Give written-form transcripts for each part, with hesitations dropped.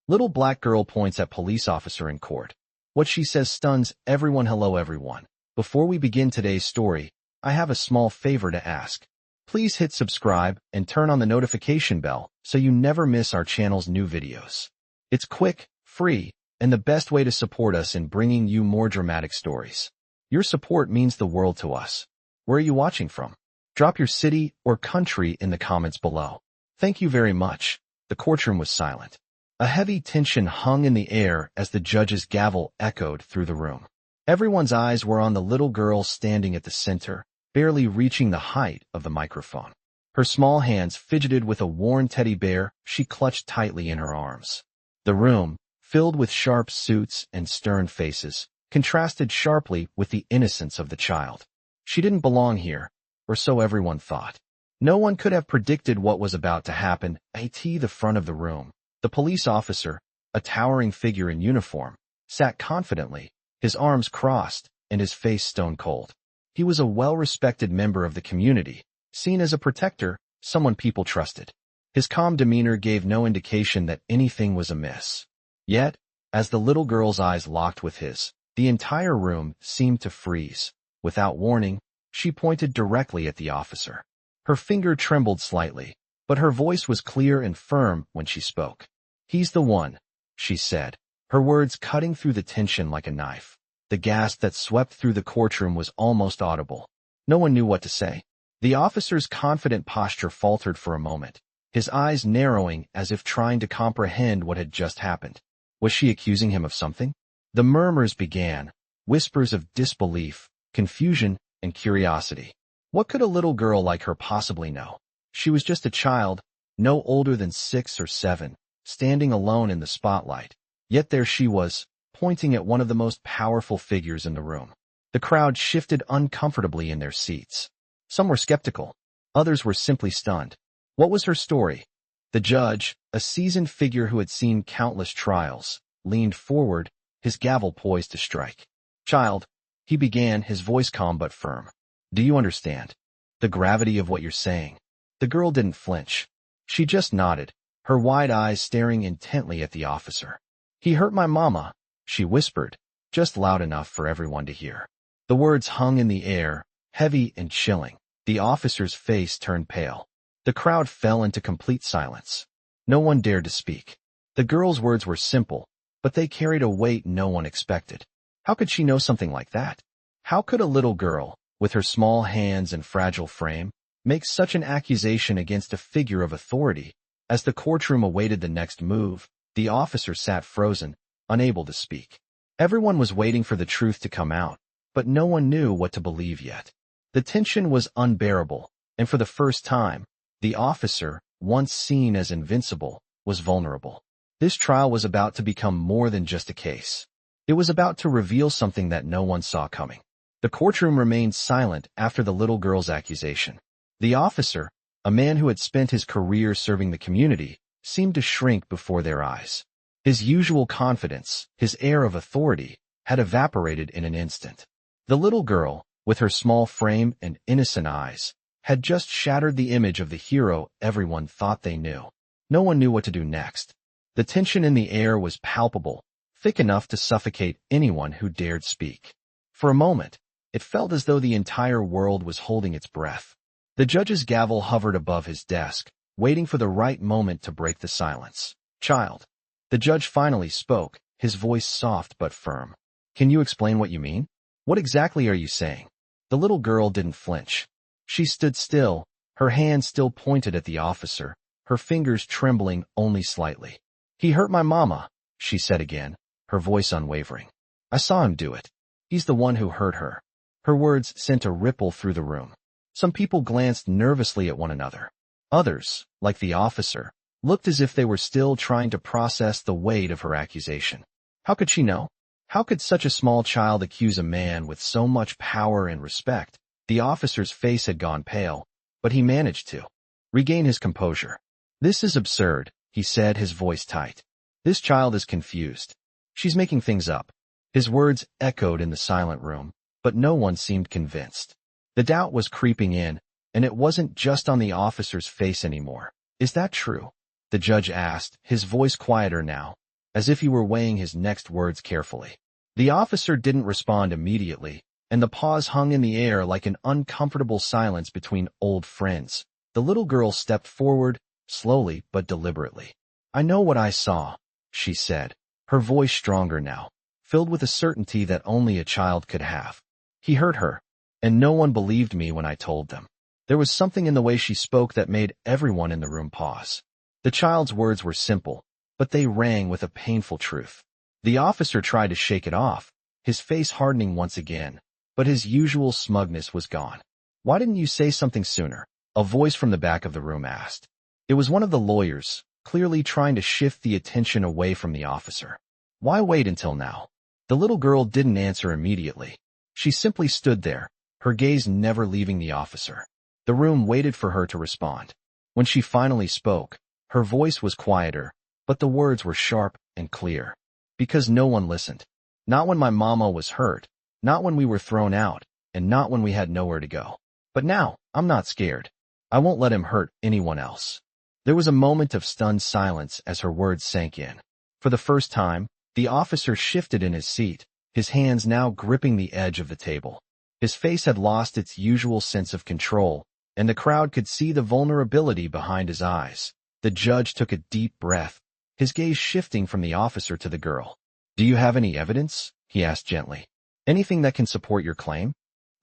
Little black girl points at police officer in court. What she says stuns everyone. Hello everyone. Before we begin today's story, I have a small favor to ask. Please hit subscribe and turn on the notification bell so you never miss our channel's new videos. It's quick, free, and the best way to support us in bringing you more dramatic stories. Your support means the world to us. Where are you watching from? Drop your city or country in the comments below. Thank you very much. The courtroom was silent. A heavy tension hung in the air as the judge's gavel echoed through the room. Everyone's eyes were on the little girl standing at the center, barely reaching the height of the microphone. Her small hands fidgeted with a worn teddy bear she clutched tightly in her arms. The room, filled with sharp suits and stern faces, contrasted sharply with the innocence of the child. She didn't belong here, or so everyone thought. No one could have predicted what was about to happen. At the front of the room, the police officer, a towering figure in uniform, sat confidently, his arms crossed and his face stone cold. He was a well-respected member of the community, seen as a protector, someone people trusted. His calm demeanor gave no indication that anything was amiss. Yet, as the little girl's eyes locked with his, the entire room seemed to freeze. Without warning, she pointed directly at the officer. Her finger trembled slightly, but her voice was clear and firm when she spoke. "He's the one," she said, her words cutting through the tension like a knife. The gasp that swept through the courtroom was almost audible. No one knew what to say. The officer's confident posture faltered for a moment, his eyes narrowing as if trying to comprehend what had just happened. Was she accusing him of something? The murmurs began, whispers of disbelief, confusion, and curiosity. What could a little girl like her possibly know? She was just a child, no older than 6 or 7, standing alone in the spotlight. Yet there she was, pointing at one of the most powerful figures in the room. The crowd shifted uncomfortably in their seats. Some were skeptical. Others were simply stunned. What was her story? The judge, a seasoned figure who had seen countless trials, leaned forward, his gavel poised to strike. "Child," he began, his voice calm but firm. "Do you understand the gravity of what you're saying?" The girl didn't flinch. She just nodded, her wide eyes staring intently at the officer. "He hurt my mama," she whispered, just loud enough for everyone to hear. The words hung in the air, heavy and chilling. The officer's face turned pale. The crowd fell into complete silence. No one dared to speak. The girl's words were simple, but they carried a weight no one expected. How could she know something like that? How could a little girl, with her small hands and fragile frame, make such an accusation against a figure of authority? As the courtroom awaited the next move, the officer sat frozen, unable to speak. Everyone was waiting for the truth to come out, but no one knew what to believe yet. The tension was unbearable, and for the first time, the officer, once seen as invincible, was vulnerable. This trial was about to become more than just a case. It was about to reveal something that no one saw coming. The courtroom remained silent after the little girl's accusation. The officer, a man who had spent his career serving the community, seemed to shrink before their eyes. His usual confidence, his air of authority, had evaporated in an instant. The little girl, with her small frame and innocent eyes, had just shattered the image of the hero everyone thought they knew. No one knew what to do next. The tension in the air was palpable, thick enough to suffocate anyone who dared speak. For a moment, it felt as though the entire world was holding its breath. The judge's gavel hovered above his desk, waiting for the right moment to break the silence. "Child." The judge finally spoke, his voice soft but firm. "Can you explain what you mean? What exactly are you saying?" The little girl didn't flinch. She stood still, her hand still pointed at the officer, her fingers trembling only slightly. "He hurt my mama," she said again, her voice unwavering. "I saw him do it. He's the one who hurt her." Her words sent a ripple through the room. Some people glanced nervously at one another. Others, like the officer, looked as if they were still trying to process the weight of her accusation. How could she know? How could such a small child accuse a man with so much power and respect? The officer's face had gone pale, but he managed to regain his composure. "This is absurd," he said, his voice tight. "This child is confused. She's making things up." His words echoed in the silent room, but no one seemed convinced. The doubt was creeping in, and it wasn't just on the officer's face anymore. "Is that true?" the judge asked, his voice quieter now. as if he were weighing his next words carefully. The officer didn't respond immediately, and the pause hung in the air like an uncomfortable silence between old friends. The little girl stepped forward, slowly but deliberately. "I know what I saw," she said, her voice stronger now, filled with a certainty that only a child could have. "He hurt her, and no one believed me when I told them." There was something in the way she spoke that made everyone in the room pause. The child's words were simple, but they rang with a painful truth. The officer tried to shake it off, his face hardening once again, but his usual smugness was gone. "Why didn't you say something sooner?" a voice from the back of the room asked. It was one of the lawyers, clearly trying to shift the attention away from the officer. "Why wait until now?" The little girl didn't answer immediately. She simply stood there, her gaze never leaving the officer. The room waited for her to respond. When she finally spoke, her voice was quieter, but the words were sharp and clear. "Because no one listened. Not when my mama was hurt, not when we were thrown out, and not when we had nowhere to go. But now, I'm not scared. I won't let him hurt anyone else." There was a moment of stunned silence as her words sank in. For the first time, the officer shifted in his seat, his hands now gripping the edge of the table. His face had lost its usual sense of control, and the crowd could see the vulnerability behind his eyes. The judge took a deep breath, his gaze shifting from the officer to the girl. "Do you have any evidence?" he asked gently. "Anything that can support your claim?"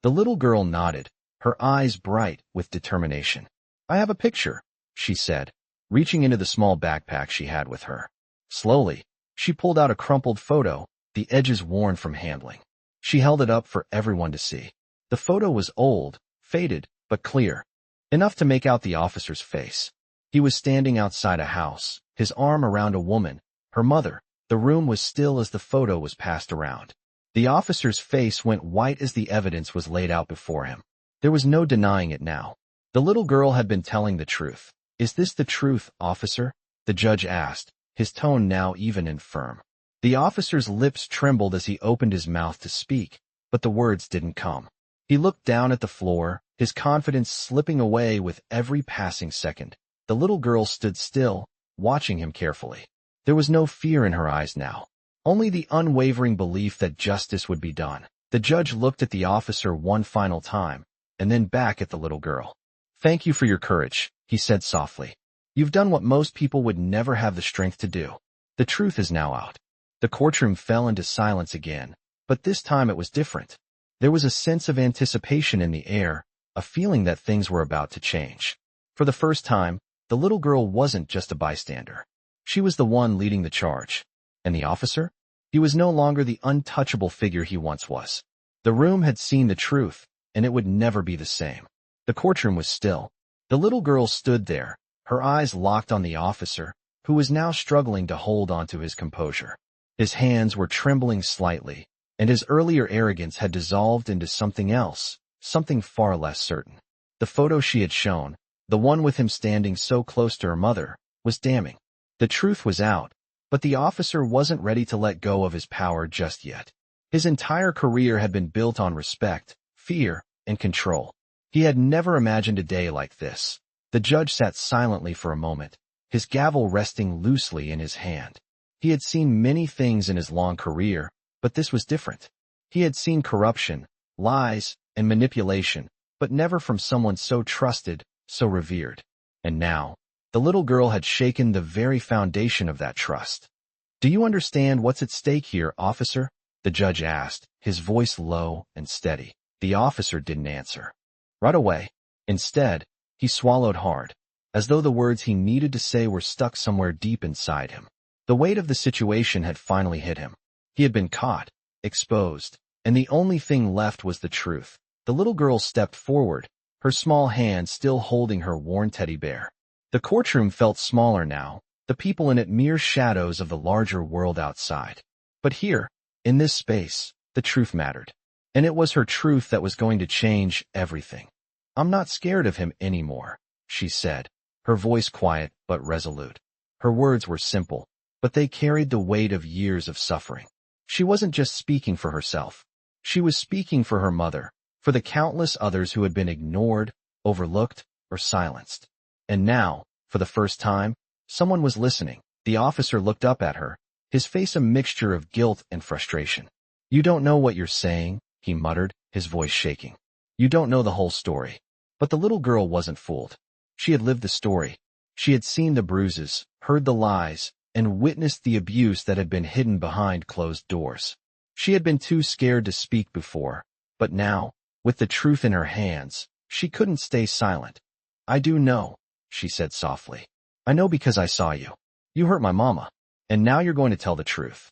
The little girl nodded, her eyes bright with determination. "I have a picture," she said, reaching into the small backpack she had with her. Slowly, she pulled out a crumpled photo, the edges worn from handling. She held it up for everyone to see. The photo was old, faded, but clear, enough to make out the officer's face. He was standing outside a house, his arm around a woman, her mother. The room was still as the photo was passed around. The officer's face went white as the evidence was laid out before him. There was no denying it now. The little girl had been telling the truth. "Is this the truth, officer?" the judge asked, his tone now even and firm. The officer's lips trembled as he opened his mouth to speak, but the words didn't come. He looked down at the floor, his confidence slipping away with every passing second. The little girl stood still, watching him carefully. There was no fear in her eyes now, only the unwavering belief that justice would be done. The judge looked at the officer one final time, and then back at the little girl. "Thank you for your courage," he said softly. "You've done what most people would never have the strength to do. The truth is now out." The courtroom fell into silence again, but this time it was different. There was a sense of anticipation in the air, a feeling that things were about to change. For the first time, the little girl wasn't just a bystander. She was the one leading the charge. And the officer? He was no longer the untouchable figure he once was. The room had seen the truth, and it would never be the same. The courtroom was still. The little girl stood there, her eyes locked on the officer, who was now struggling to hold onto his composure. His hands were trembling slightly, and his earlier arrogance had dissolved into something else, something far less certain. The photo she had shown, the one with him standing so close to her mother, was damning. The truth was out, but the officer wasn't ready to let go of his power just yet. His entire career had been built on respect, fear, and control. He had never imagined a day like this. The judge sat silently for a moment, his gavel resting loosely in his hand. He had seen many things in his long career, but this was different. He had seen corruption, lies, and manipulation, but never from someone so trusted, so revered. And now, the little girl had shaken the very foundation of that trust. "Do you understand what's at stake here, officer?" the judge asked, his voice low and steady. The officer didn't answer right away. Instead, he swallowed hard, as though the words he needed to say were stuck somewhere deep inside him. The weight of the situation had finally hit him. He had been caught, exposed, and the only thing left was the truth. The little girl stepped forward, her small hand still holding her worn teddy bear. The courtroom felt smaller now, the people in it mere shadows of the larger world outside. But here, in this space, the truth mattered. And it was her truth that was going to change everything. "I'm not scared of him anymore," she said, her voice quiet but resolute. Her words were simple, but they carried the weight of years of suffering. She wasn't just speaking for herself. She was speaking for her mother, for the countless others who had been ignored, overlooked, or silenced. And now, for the first time, someone was listening. The officer looked up at her, his face a mixture of guilt and frustration. "You don't know what you're saying," he muttered, his voice shaking. "You don't know the whole story." But the little girl wasn't fooled. She had lived the story. She had seen the bruises, heard the lies, and witnessed the abuse that had been hidden behind closed doors. She had been too scared to speak before, but now, with the truth in her hands, she couldn't stay silent. "I do know," she said softly. "I know because I saw you. You hurt my mama, and now you're going to tell the truth."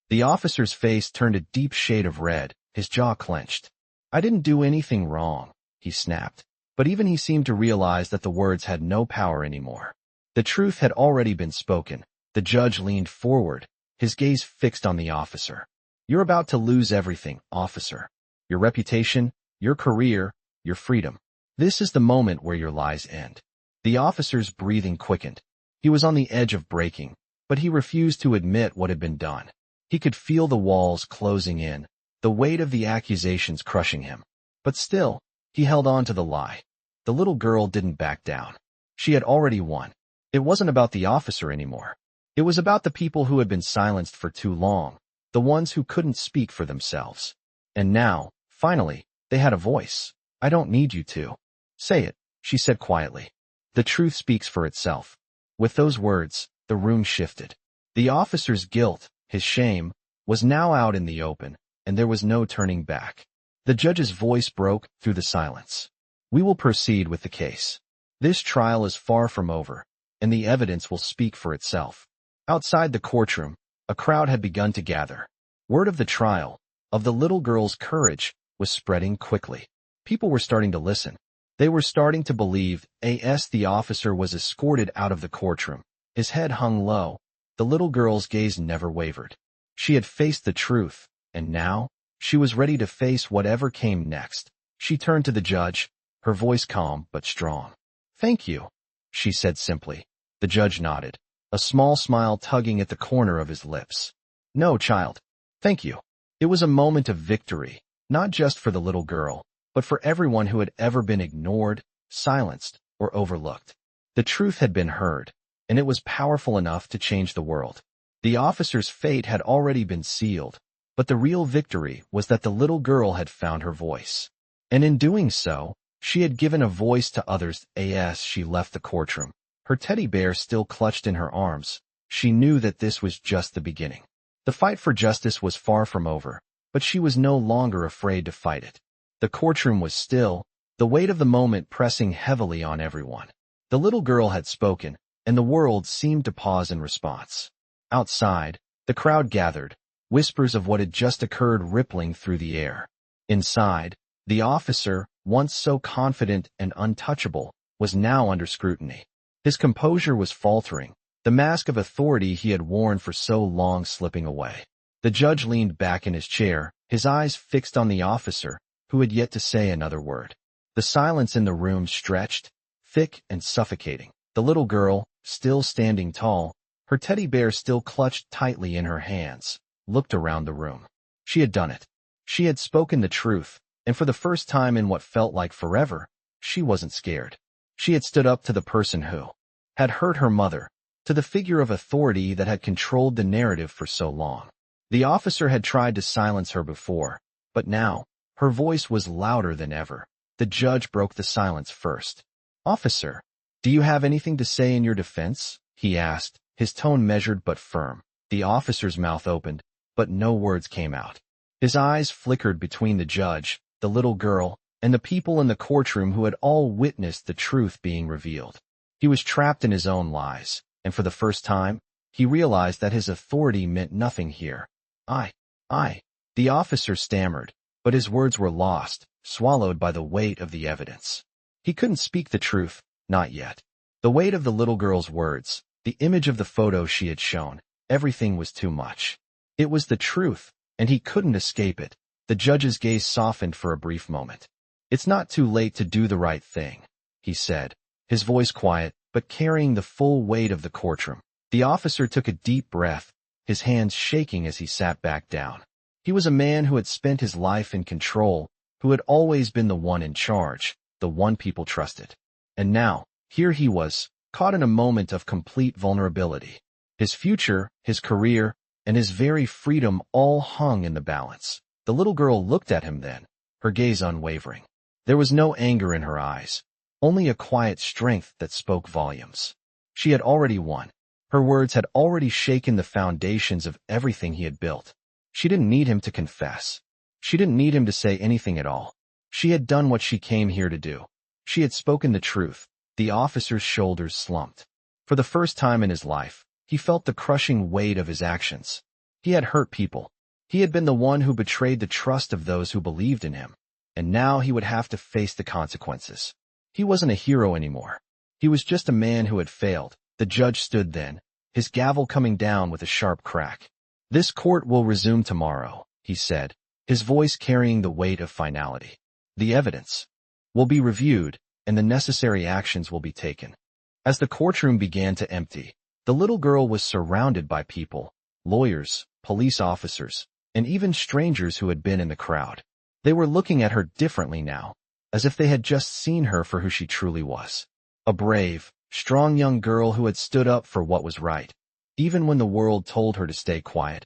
The officer's face turned a deep shade of red, his jaw clenched. "I didn't do anything wrong," he snapped, but even he seemed to realize that the words had no power anymore. The truth had already been spoken. The judge leaned forward, his gaze fixed on the officer. "You're about to lose everything, officer. Your reputation, your career, your freedom. This is the moment where your lies end." The officer's breathing quickened. He was on the edge of breaking, but he refused to admit what had been done. He could feel the walls closing in, the weight of the accusations crushing him. But still, he held on to the lie. The little girl didn't back down. She had already won. It wasn't about the officer anymore. It was about the people who had been silenced for too long, the ones who couldn't speak for themselves. And now, finally, they had a voice. "I don't need you to. Say it," she said quietly. "The truth speaks for itself." With those words, the room shifted. The officer's guilt, his shame, was now out in the open, and there was no turning back. The judge's voice broke through the silence. "We will proceed with the case. This trial is far from over, and the evidence will speak for itself." Outside the courtroom, a crowd had begun to gather. Word of the trial, of the little girl's courage, was spreading quickly. People were starting to listen. They were starting to believe. As the officer was escorted out of the courtroom, his head hung low. The little girl's gaze never wavered. She had faced the truth, and now, she was ready to face whatever came next. She turned to the judge, her voice calm but strong. "Thank you," she said simply. The judge nodded, a small smile tugging at the corner of his lips. "No, child. Thank you." It was a moment of victory, not just for the little girl, but for everyone who had ever been ignored, silenced, or overlooked. The truth had been heard, and it was powerful enough to change the world. The officer's fate had already been sealed, but the real victory was that the little girl had found her voice. And in doing so, she had given a voice to others. As she left the courtroom, her teddy bear still clutched in her arms, she knew that this was just the beginning. The fight for justice was far from over, but she was no longer afraid to fight it. The courtroom was still, the weight of the moment pressing heavily on everyone. The little girl had spoken, and the world seemed to pause in response. Outside, the crowd gathered, whispers of what had just occurred rippling through the air. Inside, the officer, once so confident and untouchable, was now under scrutiny. His composure was faltering, the mask of authority he had worn for so long slipping away. The judge leaned back in his chair, his eyes fixed on the officer, who had yet to say another word. The silence in the room stretched, thick and suffocating. The little girl, still standing tall, her teddy bear still clutched tightly in her hands, looked around the room. She had done it. She had spoken the truth, and for the first time in what felt like forever, she wasn't scared. She had stood up to the person who had hurt her mother, to the figure of authority that had controlled the narrative for so long. The officer had tried to silence her before, but now, her voice was louder than ever. The judge broke the silence first. "Officer, do you have anything to say in your defense?" he asked, his tone measured but firm. The officer's mouth opened, but no words came out. His eyes flickered between the judge, the little girl, and the people in the courtroom who had all witnessed the truth being revealed. He was trapped in his own lies, and for the first time, he realized that his authority meant nothing here. I. The officer stammered, but his words were lost, swallowed by the weight of the evidence. He couldn't speak the truth, not yet. The weight of the little girl's words, the image of the photo she had shown, everything was too much. It was the truth, and he couldn't escape it. The judge's gaze softened for a brief moment. "It's not too late to do the right thing," he said, his voice quiet, but carrying the full weight of the courtroom. The officer took a deep breath, his hands shaking as he sat back down. He was a man who had spent his life in control, who had always been the one in charge, the one people trusted. And now, here he was, caught in a moment of complete vulnerability. His future, his career, and his very freedom all hung in the balance. The little girl looked at him then, her gaze unwavering. There was no anger in her eyes, only a quiet strength that spoke volumes. She had already won. Her words had already shaken the foundations of everything he had built. She didn't need him to confess. She didn't need him to say anything at all. She had done what she came here to do. She had spoken the truth. The officer's shoulders slumped. For the first time in his life, he felt the crushing weight of his actions. He had hurt people. He had been the one who betrayed the trust of those who believed in him. And now he would have to face the consequences. He wasn't a hero anymore. He was just a man who had failed. The judge stood then, his gavel coming down with a sharp crack. "This court will resume tomorrow," he said, his voice carrying the weight of finality. "The evidence will be reviewed, and the necessary actions will be taken." As the courtroom began to empty, the little girl was surrounded by people, lawyers, police officers, and even strangers who had been in the crowd. They were looking at her differently now, as if they had just seen her for who she truly was. A brave, strong young girl who had stood up for what was right, even when the world told her to stay quiet.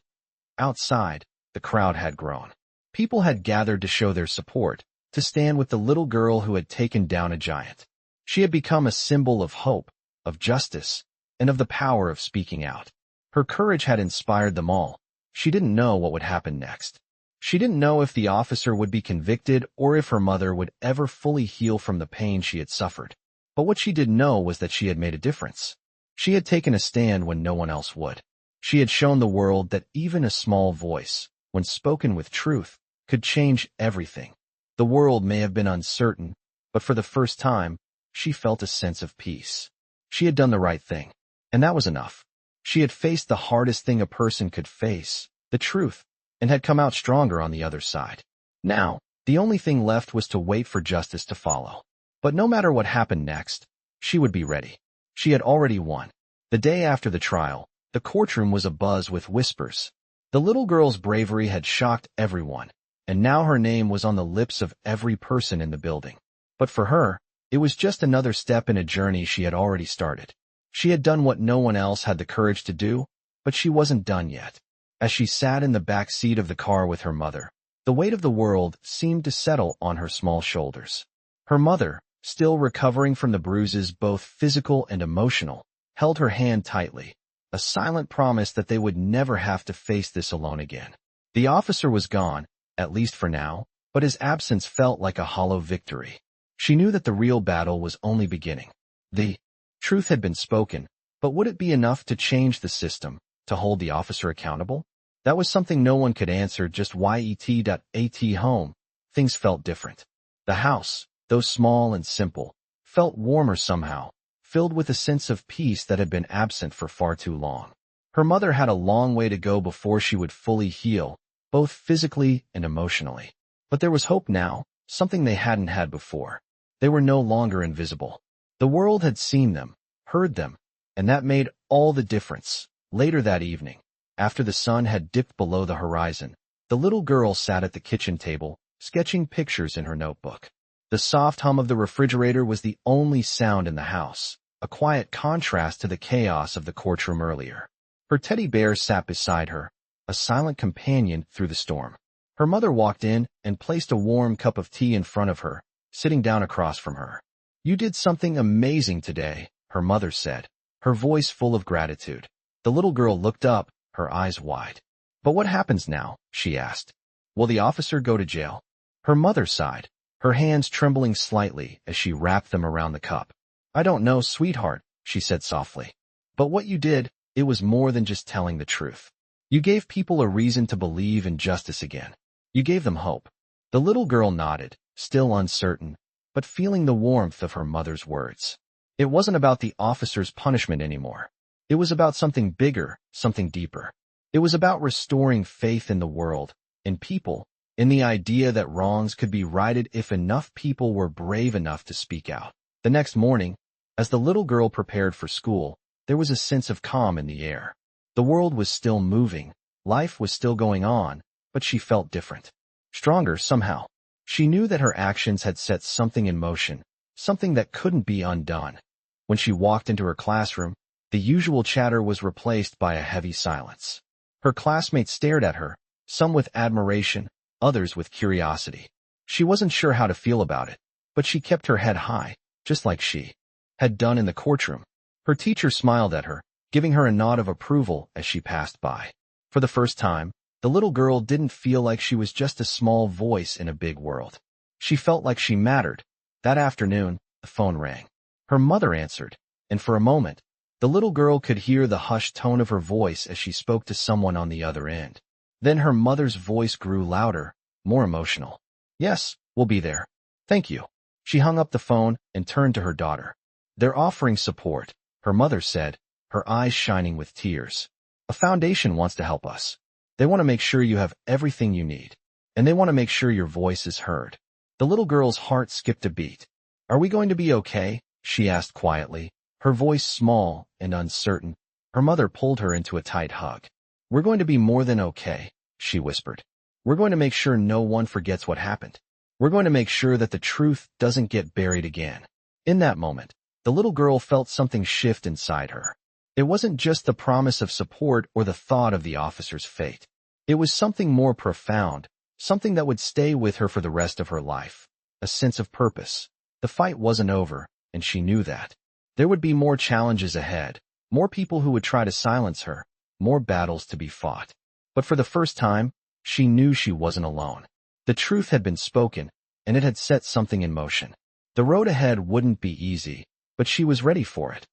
Outside, the crowd had grown. People had gathered to show their support, to stand with the little girl who had taken down a giant. She had become a symbol of hope, of justice, and of the power of speaking out. Her courage had inspired them all. She didn't know what would happen next. She didn't know if the officer would be convicted or if her mother would ever fully heal from the pain she had suffered. But what she did know was that she had made a difference. She had taken a stand when no one else would. She had shown the world that even a small voice, when spoken with truth, could change everything. The world may have been uncertain, but for the first time, she felt a sense of peace. She had done the right thing, and that was enough. She had faced the hardest thing a person could face, the truth, and had come out stronger on the other side. Now, the only thing left was to wait for justice to follow. But no matter what happened next, she would be ready. She had already won. The day after the trial, the courtroom was abuzz with whispers. The little girl's bravery had shocked everyone, and now her name was on the lips of every person in the building. But for her, it was just another step in a journey she had already started. She had done what no one else had the courage to do, but she wasn't done yet. As she sat in the back seat of the car with her mother, the weight of the world seemed to settle on her small shoulders. Her mother, still recovering from the bruises both physical and emotional, held her hand tightly, a silent promise that they would never have to face this alone again. The officer was gone, at least for now, but his absence felt like a hollow victory. She knew that the real battle was only beginning. The truth had been spoken, but would it be enough to change the system, to hold the officer accountable? That was something no one could answer. Just yet. Home. Things felt different. The house, though small and simple, felt warmer somehow, filled with a sense of peace that had been absent for far too long. Her mother had a long way to go before she would fully heal, both physically and emotionally. But there was hope now, something they hadn't had before. They were no longer invisible. The world had seen them, heard them, and that made all the difference. Later that evening, after the sun had dipped below the horizon, the little girl sat at the kitchen table, sketching pictures in her notebook. The soft hum of the refrigerator was the only sound in the house, a quiet contrast to the chaos of the courtroom earlier. Her teddy bear sat beside her, a silent companion through the storm. Her mother walked in and placed a warm cup of tea in front of her, sitting down across from her. "You did something amazing today," her mother said, her voice full of gratitude. The little girl looked up, her eyes wide. "But what happens now?" she asked. "Will the officer go to jail?" Her mother sighed, her hands trembling slightly as she wrapped them around the cup. "I don't know, sweetheart," she said softly. "But what you did, it was more than just telling the truth. You gave people a reason to believe in justice again. You gave them hope." The little girl nodded, still uncertain, but feeling the warmth of her mother's words. It wasn't about the officer's punishment anymore. It was about something bigger, something deeper. It was about restoring faith in the world, in people, in the idea that wrongs could be righted if enough people were brave enough to speak out. The next morning, as the little girl prepared for school, there was a sense of calm in the air. The world was still moving, life was still going on, but she felt different. Stronger somehow. She knew that her actions had set something in motion, something that couldn't be undone. When she walked into her classroom, the usual chatter was replaced by a heavy silence. Her classmates stared at her, some with admiration, others with curiosity. She wasn't sure how to feel about it, but she kept her head high, just like she had done in the courtroom. Her teacher smiled at her, giving her a nod of approval as she passed by. For the first time, the little girl didn't feel like she was just a small voice in a big world. She felt like she mattered. That afternoon, the phone rang. Her mother answered, and for a moment, the little girl could hear the hushed tone of her voice as she spoke to someone on the other end. Then her mother's voice grew louder, more emotional. "Yes, we'll be there. Thank you." She hung up the phone and turned to her daughter. "They're offering support," her mother said, her eyes shining with tears. "A foundation wants to help us. They want to make sure you have everything you need, and they want to make sure your voice is heard." The little girl's heart skipped a beat. "Are we going to be okay?" she asked quietly, her voice small and uncertain. Her mother pulled her into a tight hug. "We're going to be more than okay," she whispered. "We're going to make sure no one forgets what happened. We're going to make sure that the truth doesn't get buried again." In that moment, the little girl felt something shift inside her. It wasn't just the promise of support or the thought of the officer's fate. It was something more profound, something that would stay with her for the rest of her life. A sense of purpose. The fight wasn't over, and she knew that. There would be more challenges ahead, more people who would try to silence her, more battles to be fought. But for the first time, she knew she wasn't alone. The truth had been spoken, and it had set something in motion. The road ahead wouldn't be easy, but she was ready for it.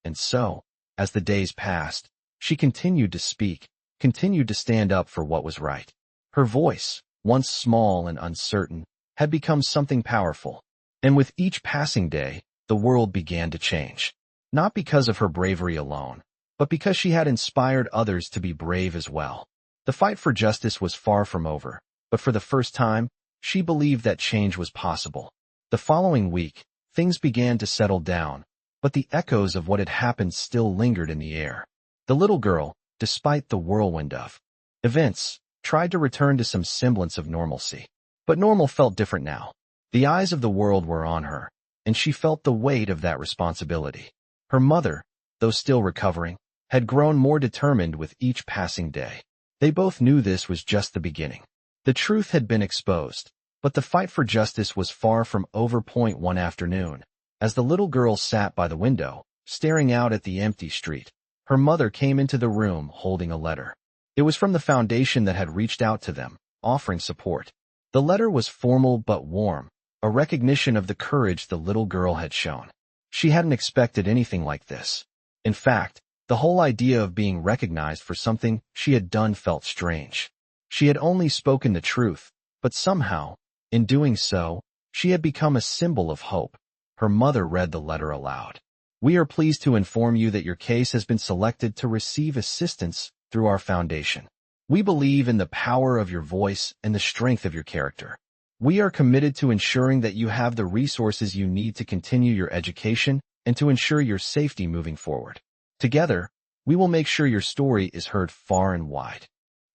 And so, as the days passed, she continued to speak, continued to stand up for what was right. Her voice, once small and uncertain, had become something powerful. And with each passing day, the world began to change. Not because of her bravery alone, but because she had inspired others to be brave as well. The fight for justice was far from over, but for the first time, she believed that change was possible. The following week, things began to settle down, but the echoes of what had happened still lingered in the air. The little girl, despite the whirlwind of events, tried to return to some semblance of normalcy. But normal felt different now. The eyes of the world were on her, and she felt the weight of that responsibility. Her mother, though still recovering, had grown more determined with each passing day. They both knew this was just the beginning. The truth had been exposed, but the fight for justice was far from over. One afternoon, as the little girl sat by the window, staring out at the empty street, her mother came into the room holding a letter. It was from the foundation that had reached out to them, offering support. The letter was formal but warm, a recognition of the courage the little girl had shown. She hadn't expected anything like this. In fact, the whole idea of being recognized for something she had done felt strange. She had only spoken the truth, but somehow, in doing so, she had become a symbol of hope. Her mother read the letter aloud. "We are pleased to inform you that your case has been selected to receive assistance through our foundation. We believe in the power of your voice and the strength of your character. We are committed to ensuring that you have the resources you need to continue your education and to ensure your safety moving forward. Together, we will make sure your story is heard far and wide."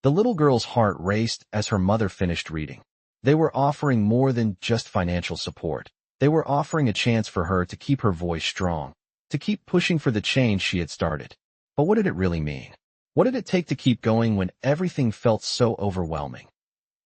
The little girl's heart raced as her mother finished reading. They were offering more than just financial support. They were offering a chance for her to keep her voice strong, to keep pushing for the change she had started. But what did it really mean? What did it take to keep going when everything felt so overwhelming?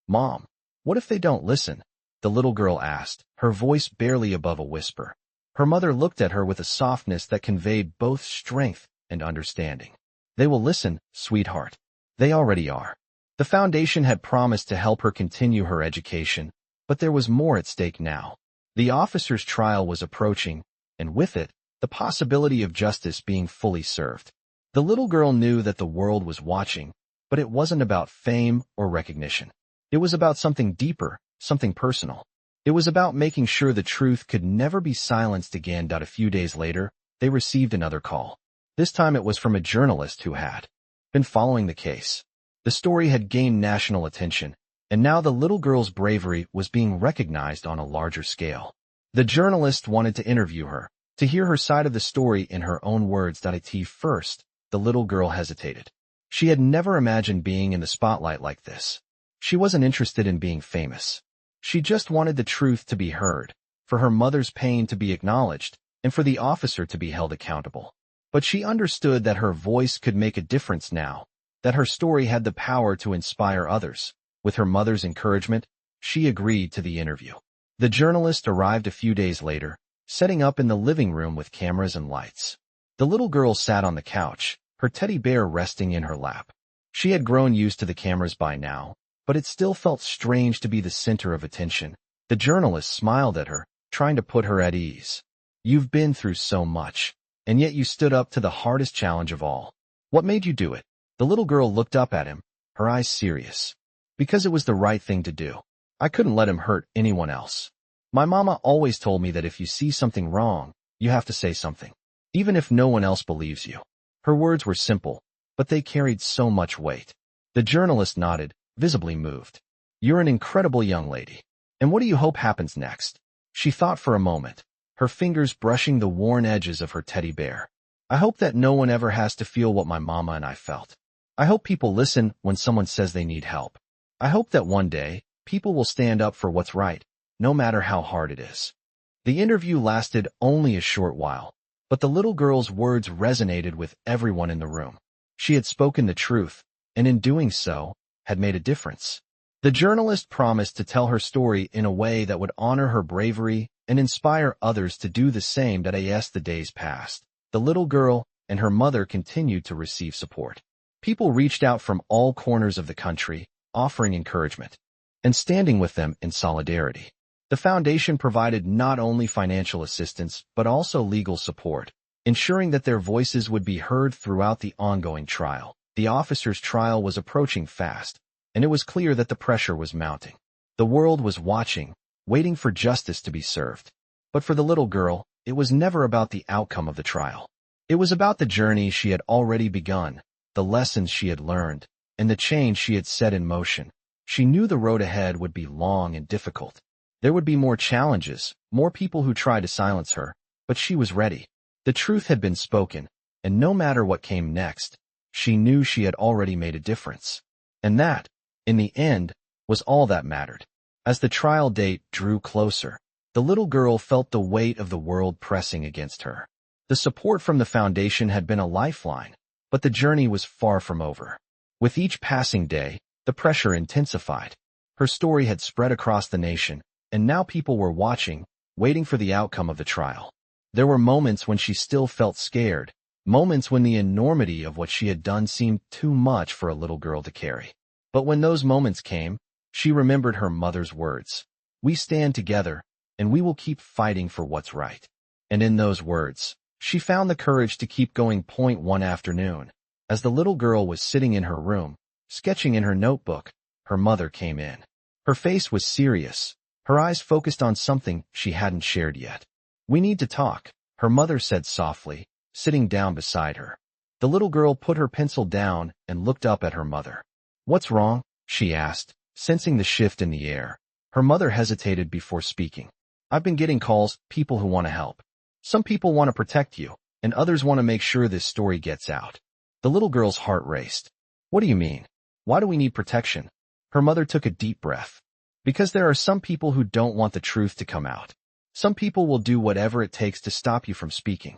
"Mom, what if they don't listen?" the little girl asked, her voice barely above a whisper. Her mother looked at her with a softness that conveyed both strength and understanding. "They will listen, sweetheart. They already are." The foundation had promised to help her continue her education, but there was more at stake now. The officer's trial was approaching, and with it, the possibility of justice being fully served. The little girl knew that the world was watching, but it wasn't about fame or recognition. It was about something deeper, something personal. It was about making sure the truth could never be silenced again. A few days later, they received another call. This time it was from a journalist who had been following the case. The story had gained national attention, and now the little girl's bravery was being recognized on a larger scale. The journalist wanted to interview her, to hear her side of the story in her own words. At first, the little girl hesitated. She had never imagined being in the spotlight like this. She wasn't interested in being famous. She just wanted the truth to be heard, for her mother's pain to be acknowledged, and for the officer to be held accountable. But she understood that her voice could make a difference now, that her story had the power to inspire others. With her mother's encouragement, she agreed to the interview. The journalist arrived a few days later, setting up in the living room with cameras and lights. The little girl sat on the couch, her teddy bear resting in her lap. She had grown used to the cameras by now, but it still felt strange to be the center of attention. The journalist smiled at her, trying to put her at ease. You've been through so much, and yet you stood up to the hardest challenge of all. What made you do it? The little girl looked up at him, her eyes serious. Because it was the right thing to do. I couldn't let him hurt anyone else. My mama always told me that if you see something wrong, you have to say something, even if no one else believes you. Her words were simple, but they carried so much weight. The journalist nodded, visibly moved. You're an incredible young lady. And what do you hope happens next? She thought for a moment, her fingers brushing the worn edges of her teddy bear. I hope that no one ever has to feel what my mama and I felt. I hope people listen when someone says they need help. I hope that one day, people will stand up for what's right, no matter how hard it is. The interview lasted only a short while, but the little girl's words resonated with everyone in the room. She had spoken the truth, and in doing so, had made a difference. The journalist promised to tell her story in a way that would honor her bravery and inspire others to do the same. As the days passed, the little girl and her mother continued to receive support. People reached out from all corners of the country, offering encouragement and standing with them in solidarity. The foundation provided not only financial assistance but also legal support, ensuring that their voices would be heard throughout the ongoing trial. The officer's trial was approaching fast, and it was clear that the pressure was mounting. The world was watching, waiting for justice to be served. But for the little girl, it was never about the outcome of the trial. It was about the journey she had already begun, the lessons she had learned, and the change she had set in motion. She knew the road ahead would be long and difficult. There would be more challenges, more people who tried to silence her, but she was ready. The truth had been spoken, and no matter what came next, she knew she had already made a difference. And that, in the end, was all that mattered. As the trial date drew closer, the little girl felt the weight of the world pressing against her. The support from the foundation had been a lifeline, but the journey was far from over. With each passing day, the pressure intensified. Her story had spread across the nation, and now people were watching, waiting for the outcome of the trial. There were moments when she still felt scared, moments when the enormity of what she had done seemed too much for a little girl to carry. But when those moments came, she remembered her mother's words. We stand together, and we will keep fighting for what's right. And in those words, she found the courage to keep going. One afternoon, as the little girl was sitting in her room, sketching in her notebook, her mother came in. Her face was serious, her eyes focused on something she hadn't shared yet. We need to talk, her mother said softly, sitting down beside her. The little girl put her pencil down and looked up at her mother. What's wrong? She asked, sensing the shift in the air. Her mother hesitated before speaking. I've been getting calls, people who want to help. Some people want to protect you, and others want to make sure this story gets out. The little girl's heart raced. What do you mean? Why do we need protection? Her mother took a deep breath. Because there are some people who don't want the truth to come out. Some people will do whatever it takes to stop you from speaking.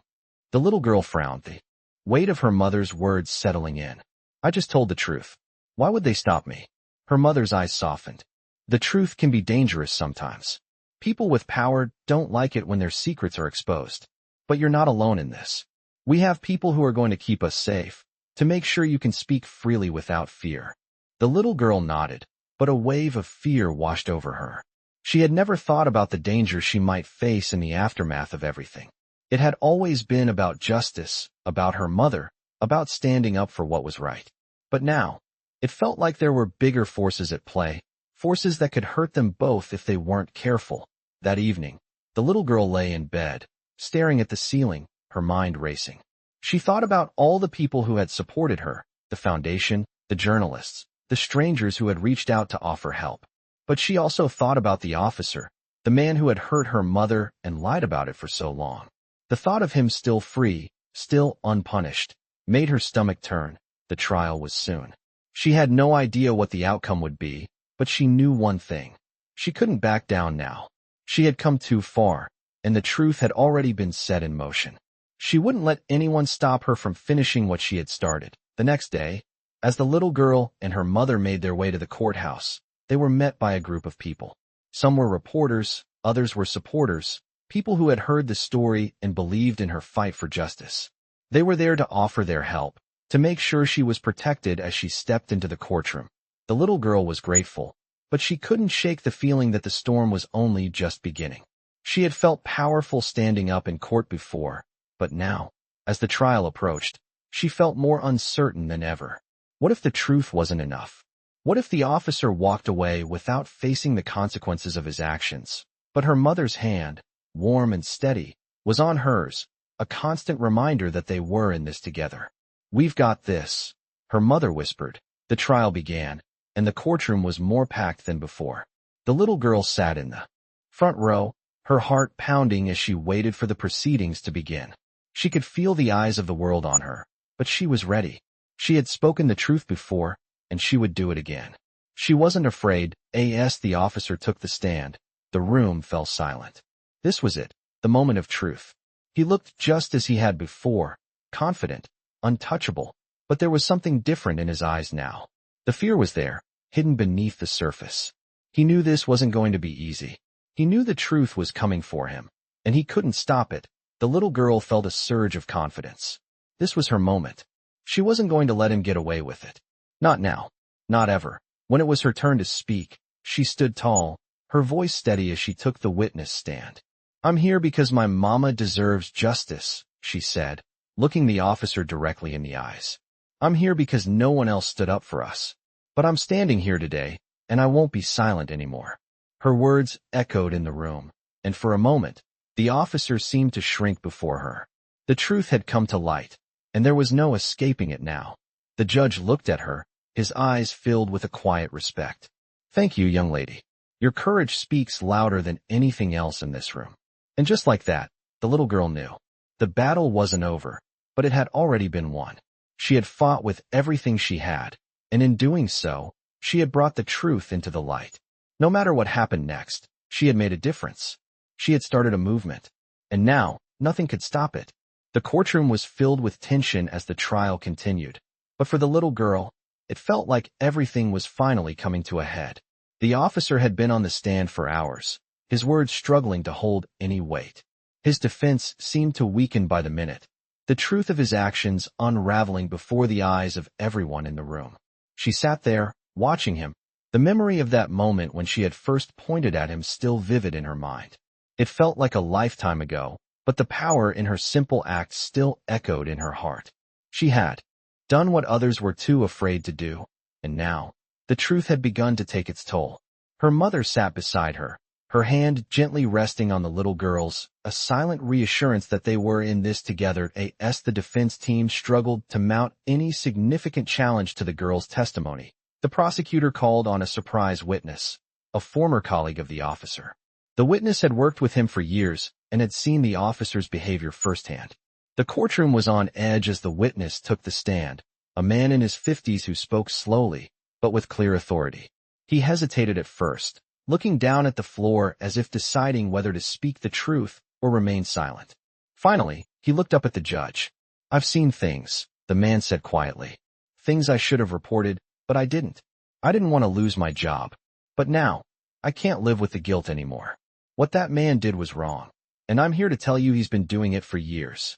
The little girl frowned, the weight of her mother's words settling in. I just told the truth. Why would they stop me? Her mother's eyes softened. The truth can be dangerous sometimes. People with power don't like it when their secrets are exposed. But you're not alone in this. We have people who are going to keep us safe, to make sure you can speak freely without fear. The little girl nodded, but a wave of fear washed over her. She had never thought about the danger she might face in the aftermath of everything. It had always been about justice, about her mother, about standing up for what was right. But now, it felt like there were bigger forces at play, forces that could hurt them both if they weren't careful. That evening, the little girl lay in bed, staring at the ceiling, her mind racing. She thought about all the people who had supported her, the foundation, the journalists, the strangers who had reached out to offer help. But she also thought about the officer, the man who had hurt her mother and lied about it for so long. The thought of him still free, still unpunished, made her stomach turn. The trial was soon. She had no idea what the outcome would be, but she knew one thing. She couldn't back down now. She had come too far, and the truth had already been set in motion. She wouldn't let anyone stop her from finishing what she had started. The next day, As the little girl and her mother made their way to the courthouse, they were met by a group of people. Some were reporters, others were supporters, people who had heard the story and believed in her fight for justice. They were there to offer their help, to make sure she was protected as she stepped into the courtroom. The little girl was grateful, but she couldn't shake the feeling that the storm was only just beginning. She had felt powerful standing up in court before, but now, as the trial approached, she felt more uncertain than ever. What if the truth wasn't enough? What if the officer walked away without facing the consequences of his actions? But her mother's hand, warm and steady, was on hers, a constant reminder that they were in this together. "We've got this," her mother whispered. The trial began, and the courtroom was more packed than before. The little girl sat in the front row, her heart pounding as she waited for the proceedings to begin. She could feel the eyes of the world on her, but she was ready. She had spoken the truth before, and she would do it again. She wasn't afraid. As the officer took the stand, the room fell silent. This was it, the moment of truth. He looked just as he had before, confident, untouchable, but there was something different in his eyes now. The fear was there, hidden beneath the surface. He knew this wasn't going to be easy. He knew the truth was coming for him, and he couldn't stop it. The little girl felt a surge of confidence. This was her moment. She wasn't going to let him get away with it. Not now. Not ever. When it was her turn to speak, she stood tall, her voice steady as she took the witness stand. "I'm here because my mama deserves justice," she said, looking the officer directly in the eyes. "I'm here because no one else stood up for us. But I'm standing here today, and I won't be silent anymore." Her words echoed in the room, and for a moment, the officer seemed to shrink before her. The truth had come to light, and there was no escaping it now. The judge looked at her, his eyes filled with a quiet respect. "Thank you, young lady. Your courage speaks louder than anything else in this room." And just like that, the little girl knew. The battle wasn't over, but it had already been won. She had fought with everything she had, and in doing so, she had brought the truth into the light. No matter what happened next, she had made a difference. She had started a movement, and now, nothing could stop it. The courtroom was filled with tension as the trial continued, but for the little girl, it felt like everything was finally coming to a head. The officer had been on the stand for hours, his words struggling to hold any weight. His defense seemed to weaken by the minute, the truth of his actions unraveling before the eyes of everyone in the room. She sat there, watching him, the memory of that moment when she had first pointed at him still vivid in her mind. It felt like a lifetime ago, but the power in her simple act still echoed in her heart. She had done what others were too afraid to do, and now, the truth had begun to take its toll. Her mother sat beside her, her hand gently resting on the little girl's, a silent reassurance that they were in this together. As the defense team struggled to mount any significant challenge to the girl's testimony, the prosecutor called on a surprise witness, a former colleague of the officer. The witness had worked with him for years and had seen the officer's behavior firsthand. The courtroom was on edge as the witness took the stand, a man in his 50s who spoke slowly, but with clear authority. He hesitated at first, looking down at the floor as if deciding whether to speak the truth or remain silent. Finally, he looked up at the judge. "I've seen things," the man said quietly. "Things I should have reported, but I didn't. I didn't want to lose my job. But now, I can't live with the guilt anymore. What that man did was wrong, and I'm here to tell you he's been doing it for years."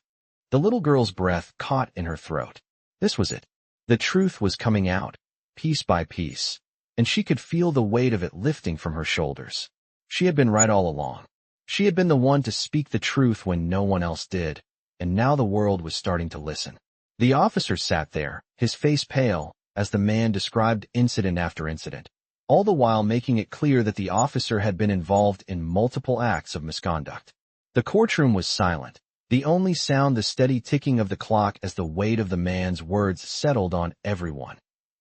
The little girl's breath caught in her throat. This was it. The truth was coming out, piece by piece, and she could feel the weight of it lifting from her shoulders. She had been right all along. She had been the one to speak the truth when no one else did, and now the world was starting to listen. The officer sat there, his face pale, as the man described incident after incident, all the while making it clear that the officer had been involved in multiple acts of misconduct. The courtroom was silent, the only sound the steady ticking of the clock as the weight of the man's words settled on everyone.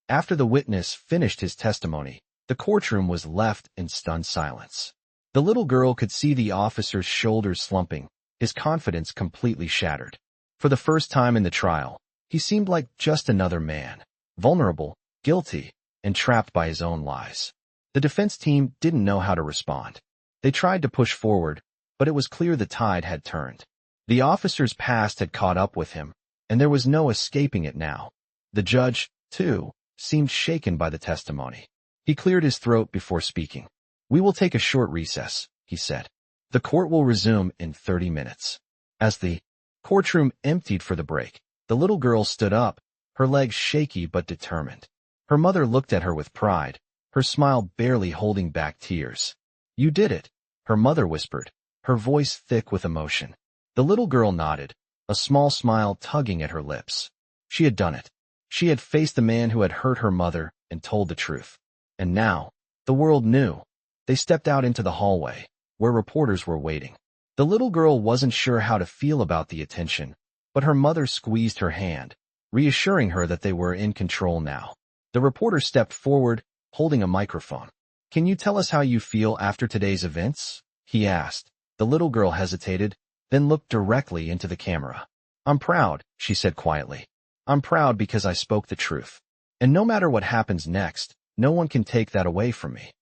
After the witness finished his testimony, the courtroom was left in stunned silence. The little girl could see the officer's shoulders slumping, his confidence completely shattered. For the first time in the trial, he seemed like just another man, vulnerable, guilty, and trapped by his own lies. The defense team didn't know how to respond. They tried to push forward, but it was clear the tide had turned. The officer's past had caught up with him, and there was no escaping it now. The judge, too, seemed shaken by the testimony. He cleared his throat before speaking. "We will take a short recess," he said. "The court will resume in 30 minutes. As the courtroom emptied for the break, the little girl stood up, her legs shaky but determined. Her mother looked at her with pride, her smile barely holding back tears. "You did it," her mother whispered, her voice thick with emotion. The little girl nodded, a small smile tugging at her lips. She had done it. She had faced the man who had hurt her mother and told the truth. And now, the world knew. They stepped out into the hallway, where reporters were waiting. The little girl wasn't sure how to feel about the attention, but her mother squeezed her hand, reassuring her that they were in control now. The reporter stepped forward, holding a microphone. "Can you tell us how you feel after today's events?" he asked. The little girl hesitated, then looked directly into the camera. "I'm proud," she said quietly. "I'm proud because I spoke the truth. And no matter what happens next, no one can take that away from me."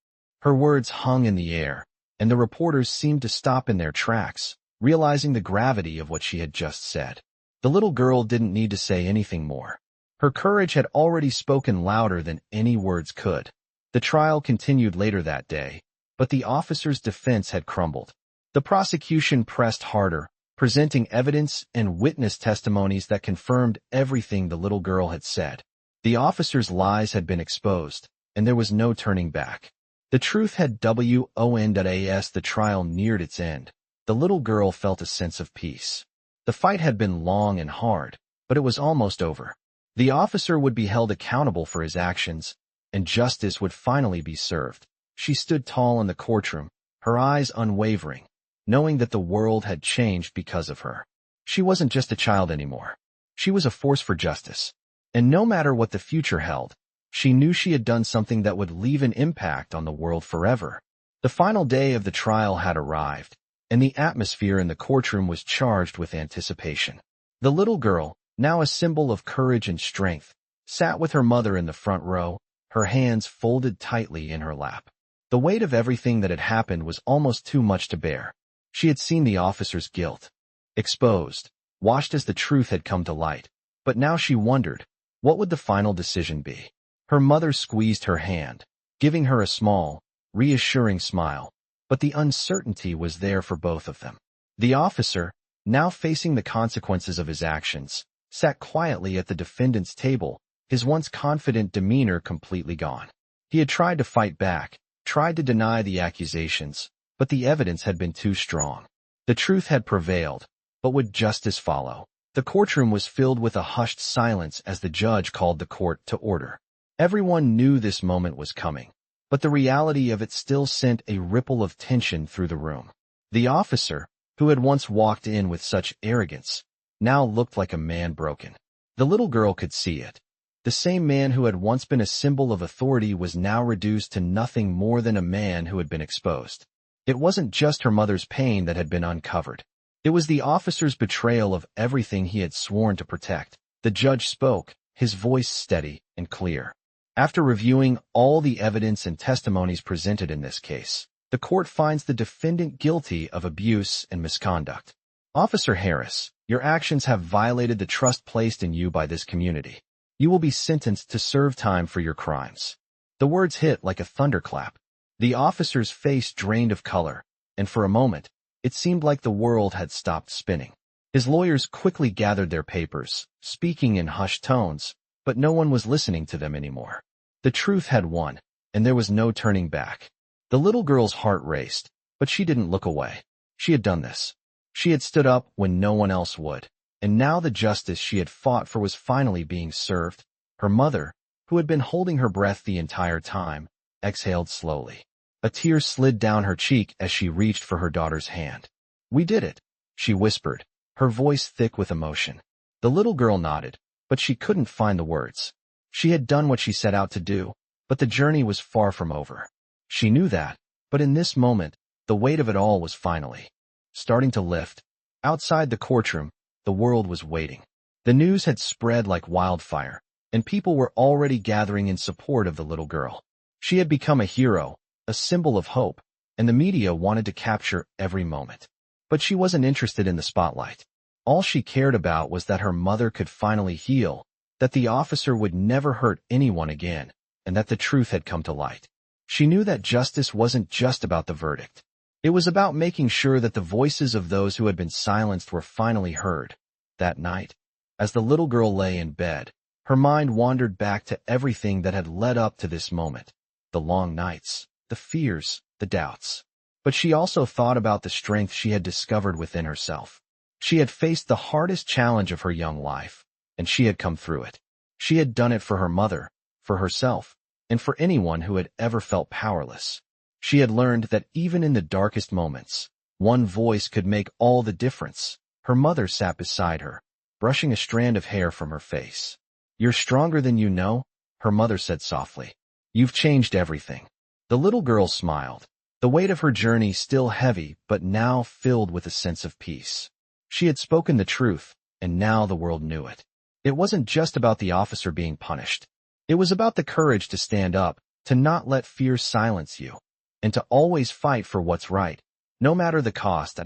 Her words hung in the air, and the reporters seemed to stop in their tracks, realizing the gravity of what she had just said. The little girl didn't need to say anything more. Her courage had already spoken louder than any words could. The trial continued later that day, but the officer's defense had crumbled. The prosecution pressed harder, presenting evidence and witness testimonies that confirmed everything the little girl had said. The officer's lies had been exposed, and there was no turning back. The truth had won. As the trial neared its end, the little girl felt a sense of peace. The fight had been long and hard, but it was almost over. The officer would be held accountable for his actions, and justice would finally be served. She stood tall in the courtroom, her eyes unwavering, knowing that the world had changed because of her. She wasn't just a child anymore. She was a force for justice. And no matter what the future held, she knew she had done something that would leave an impact on the world forever. The final day of the trial had arrived, and the atmosphere in the courtroom was charged with anticipation. The little girl, now a symbol of courage and strength, sat with her mother in the front row, her hands folded tightly in her lap. The weight of everything that had happened was almost too much to bear. She had seen the officer's guilt, exposed, watched as the truth had come to light, but now she wondered, what would the final decision be? Her mother squeezed her hand, giving her a small, reassuring smile, but the uncertainty was there for both of them. The officer, now facing the consequences of his actions, sat quietly at the defendant's table, his once confident demeanor completely gone. He had tried to fight back, tried to deny the accusations, but the evidence had been too strong. The truth had prevailed, but would justice follow? The courtroom was filled with a hushed silence as the judge called the court to order. Everyone knew this moment was coming, but the reality of it still sent a ripple of tension through the room. The officer, who had once walked in with such arrogance, now looked like a man broken. The little girl could see it. The same man who had once been a symbol of authority was now reduced to nothing more than a man who had been exposed. It wasn't just her mother's pain that had been uncovered. It was the officer's betrayal of everything he had sworn to protect. The judge spoke, his voice steady and clear. After reviewing all the evidence and testimonies presented in this case, the court finds the defendant guilty of abuse and misconduct. Officer Harris, your actions have violated the trust placed in you by this community. You will be sentenced to serve time for your crimes. The words hit like a thunderclap. The officer's face drained of color, and for a moment, it seemed like the world had stopped spinning. His lawyers quickly gathered their papers, speaking in hushed tones, but no one was listening to them anymore. The truth had won, and there was no turning back. The little girl's heart raced, but she didn't look away. She had done this. She had stood up when no one else would, and now the justice she had fought for was finally being served. Her mother, who had been holding her breath the entire time, exhaled slowly. A tear slid down her cheek as she reached for her daughter's hand. "We did it," she whispered, her voice thick with emotion. The little girl nodded, but she couldn't find the words. She had done what she set out to do, but the journey was far from over. She knew that, but in this moment, the weight of it all was finally starting to lift. Outside the courtroom, the world was waiting. The news had spread like wildfire, and people were already gathering in support of the little girl. She had become a hero, a symbol of hope, and the media wanted to capture every moment. But she wasn't interested in the spotlight. All she cared about was that her mother could finally heal, that the officer would never hurt anyone again, and that the truth had come to light. She knew that justice wasn't just about the verdict. It was about making sure that the voices of those who had been silenced were finally heard. That night, as the little girl lay in bed, her mind wandered back to everything that had led up to this moment. The long nights, the fears, the doubts. But she also thought about the strength she had discovered within herself. She had faced the hardest challenge of her young life, and she had come through it. She had done it for her mother, for herself, and for anyone who had ever felt powerless. She had learned that even in the darkest moments, one voice could make all the difference. Her mother sat beside her, brushing a strand of hair from her face. "You're stronger than you know," her mother said softly. "You've changed everything." The little girl smiled, the weight of her journey still heavy but now filled with a sense of peace. She had spoken the truth, and now the world knew it. It wasn't just about the officer being punished. It was about the courage to stand up, to not let fear silence you, and to always fight for what's right, no matter the cost.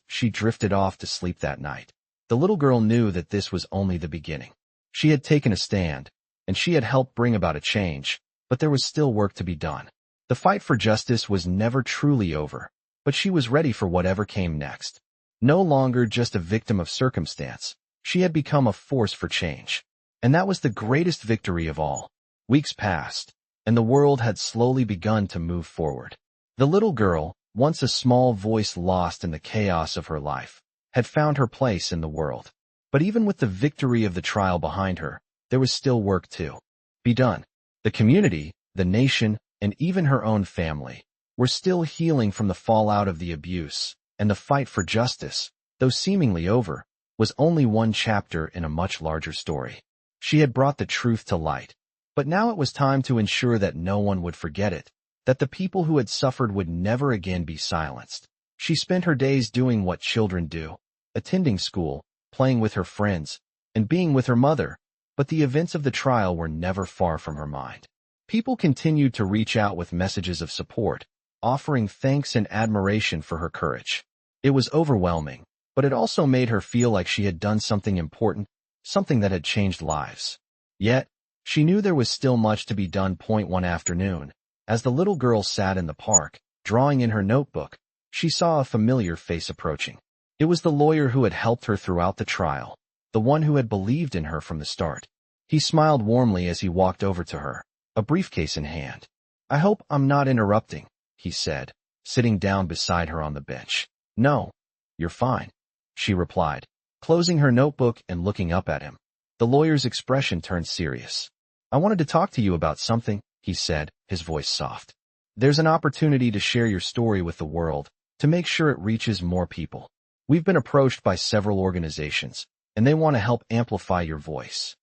She drifted off to sleep that night. The little girl knew that this was only the beginning. She had taken a stand, and she had helped bring about a change, but there was still work to be done. The fight for justice was never truly over, but she was ready for whatever came next. No longer just a victim of circumstance, she had become a force for change. And that was the greatest victory of all. Weeks passed, and the world had slowly begun to move forward. The little girl, once a small voice lost in the chaos of her life, had found her place in the world. But even with the victory of the trial behind her, there was still work to be done. The community, the nation, and even her own family were still healing from the fallout of the abuse, and the fight for justice, though seemingly over, was only one chapter in a much larger story. She had brought the truth to light, but now it was time to ensure that no one would forget it, that the people who had suffered would never again be silenced. She spent her days doing what children do, attending school, playing with her friends, and being with her mother, but the events of the trial were never far from her mind. People continued to reach out with messages of support, offering thanks and admiration for her courage. It was overwhelming, but it also made her feel like she had done something important, something that had changed lives. Yet, she knew there was still much to be done. One afternoon, as the little girl sat in the park, drawing in her notebook, she saw a familiar face approaching. It was the lawyer who had helped her throughout the trial, the one who had believed in her from the start. He smiled warmly as he walked over to her, a briefcase in hand. "I hope I'm not interrupting," he said, sitting down beside her on the bench. "No, you're fine," she replied, closing her notebook and looking up at him. The lawyer's expression turned serious. "I wanted to talk to you about something," he said, his voice soft. "There's an opportunity to share your story with the world, to make sure it reaches more people. We've been approached by several organizations, and they want to help amplify your voice."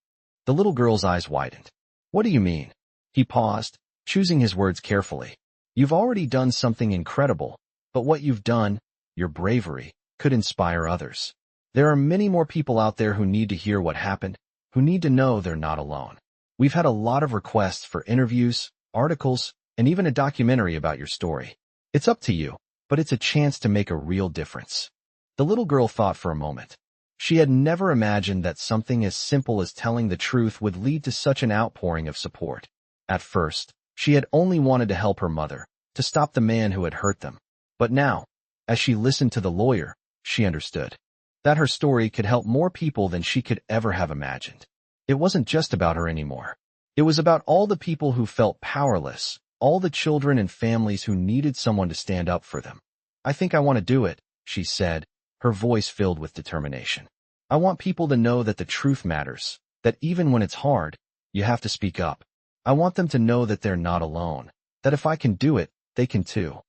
The little girl's eyes widened. "What do you mean?" He paused, choosing his words carefully. "You've already done something incredible, but what you've done, your bravery, could inspire others. There are many more people out there who need to hear what happened, who need to know they're not alone. We've had a lot of requests for interviews, articles, and even a documentary about your story. It's up to you, but it's a chance to make a real difference." The little girl thought for a moment. She had never imagined that something as simple as telling the truth would lead to such an outpouring of support. At first, she had only wanted to help her mother, to stop the man who had hurt them. But now, as she listened to the lawyer, she understood that her story could help more people than she could ever have imagined. It wasn't just about her anymore. It was about all the people who felt powerless, all the children and families who needed someone to stand up for them. "I think I want to do it," she said, her voice filled with determination. "I want people to know that the truth matters, that even when it's hard, you have to speak up. I want them to know that they're not alone, that if I can do it, they can too."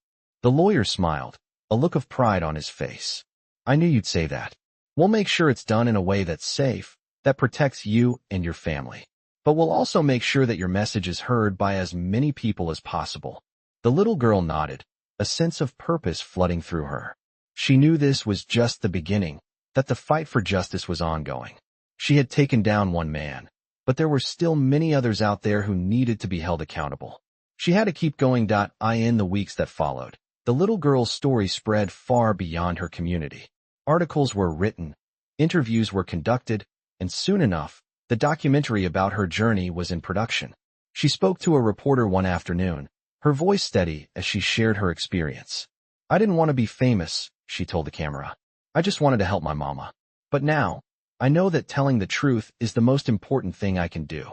The lawyer smiled, a look of pride on his face. "I knew you'd say that. We'll make sure it's done in a way that's safe, that protects you and your family. But we'll also make sure that your message is heard by as many people as possible." The little girl nodded, a sense of purpose flooding through her. She knew this was just the beginning, that the fight for justice was ongoing. She had taken down one man, but there were still many others out there who needed to be held accountable. She had to keep going. In the weeks that followed, the little girl's story spread far beyond her community. Articles were written, interviews were conducted, and soon enough, The documentary about her journey was in production. She spoke to a reporter one afternoon, her voice steady as she shared her experience. "I didn't want to be famous," she told the camera. "I just wanted to help my mama. But now, I know that telling the truth is the most important thing I can do."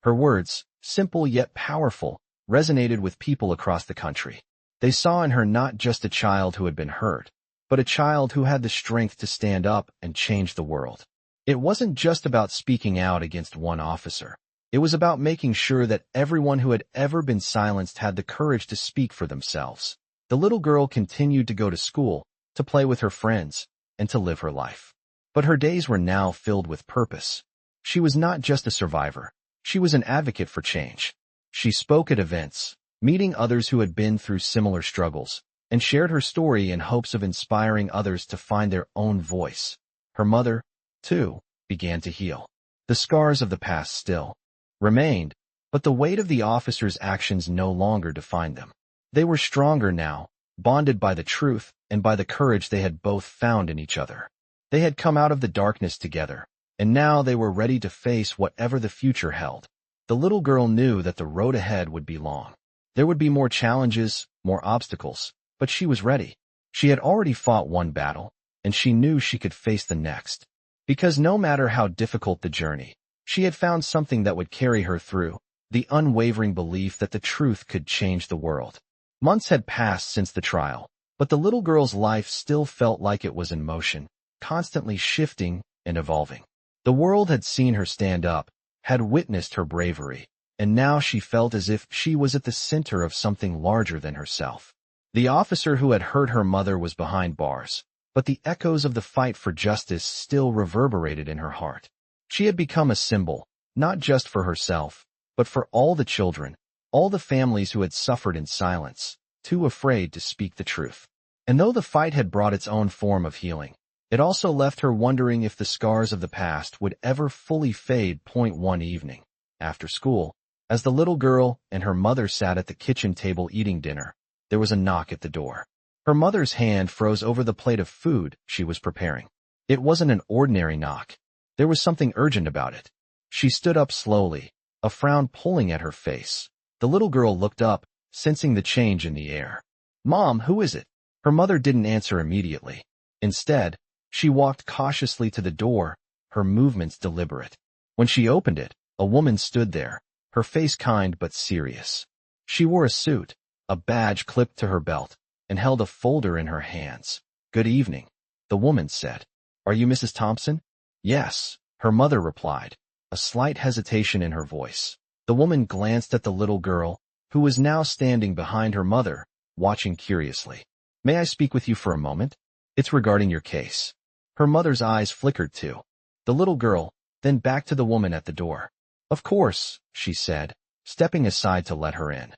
Her words, simple yet powerful, resonated with people across the country. They saw in her not just a child who had been hurt, but a child who had the strength to stand up and change the world. It wasn't just about speaking out against one officer. It was about making sure that everyone who had ever been silenced had the courage to speak for themselves. The little girl continued to go to school, to play with her friends, and to live her life. But her days were now filled with purpose. She was not just a survivor. She was an advocate for change. She spoke at events, meeting others who had been through similar struggles, and shared her story in hopes of inspiring others to find their own voice. Her mother, too, began to heal. The scars of the past still remained, but the weight of the officers' actions no longer defined them. They were stronger now, bonded by the truth and by the courage they had both found in each other. They had come out of the darkness together, and now they were ready to face whatever the future held. The little girl knew that the road ahead would be long. There would be more challenges, more obstacles, but she was ready. She had already fought one battle, and she knew she could face the next. Because no matter how difficult the journey, she had found something that would carry her through, the unwavering belief that the truth could change the world. Months had passed since the trial, but the little girl's life still felt like it was in motion, constantly shifting and evolving. The world had seen her stand up, had witnessed her bravery, and now she felt as if she was at the center of something larger than herself. The officer who had hurt her mother was behind bars, but the echoes of the fight for justice still reverberated in her heart. She had become a symbol, not just for herself, but for all the children, all the families who had suffered in silence, too afraid to speak the truth. And though the fight had brought its own form of healing, it also left her wondering if the scars of the past would ever fully fade. One evening, after school, as the little girl and her mother sat at the kitchen table eating dinner, there was a knock at the door. Her mother's hand froze over the plate of food she was preparing. It wasn't an ordinary knock. There was something urgent about it. She stood up slowly, a frown pulling at her face. The little girl looked up, sensing the change in the air. "Mom, who is it?" Her mother didn't answer immediately. Instead, she walked cautiously to the door, her movements deliberate. When she opened it, a woman stood there, her face kind but serious. She wore a suit, a badge clipped to her belt, and held a folder in her hands. "Good evening," the woman said. "Are you Mrs. Thompson?" "Yes," her mother replied, a slight hesitation in her voice. The woman glanced at the little girl, who was now standing behind her mother, watching curiously. "May I speak with you for a moment? It's regarding your case." Her mother's eyes flickered too. The little girl, then back to the woman at the door. "Of course," she said, stepping aside to let her in.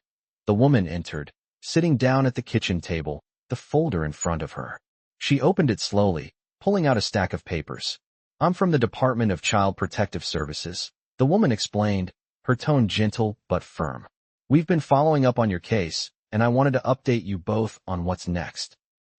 The woman entered, sitting down at the kitchen table, the folder in front of her. She opened it slowly, pulling out a stack of papers. "I'm from the Department of Child Protective Services," the woman explained, her tone gentle but firm. "We've been following up on your case, and I wanted to update you both on what's next."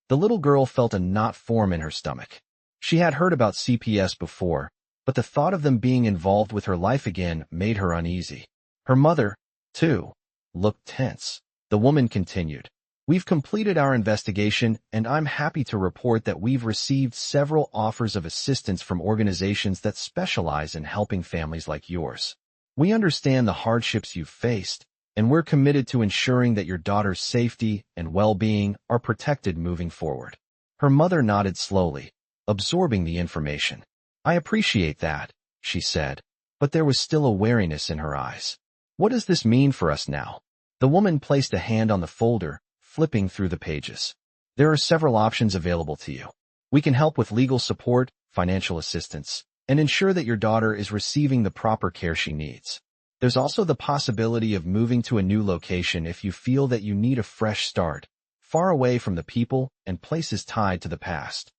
The little girl felt a knot form in her stomach. She had heard about CPS before, but the thought of them being involved with her life again made her uneasy. Her mother, too, looked tense. The woman continued, "We've completed our investigation, and I'm happy to report that we've received several offers of assistance from organizations that specialize in helping families like yours. We understand the hardships you've faced, and we're committed to ensuring that your daughter's safety and well-being are protected moving forward." Her mother nodded slowly, absorbing the information. "I appreciate that," she said, but there was still a wariness in her eyes. "What does this mean for us now?" The woman placed a hand on the folder, flipping through the pages. "There are several options available to you. We can help with legal support, financial assistance, and ensure that your daughter is receiving the proper care she needs. There's also the possibility of moving to a new location if you feel that you need a fresh start, far away from the people and places tied to the past."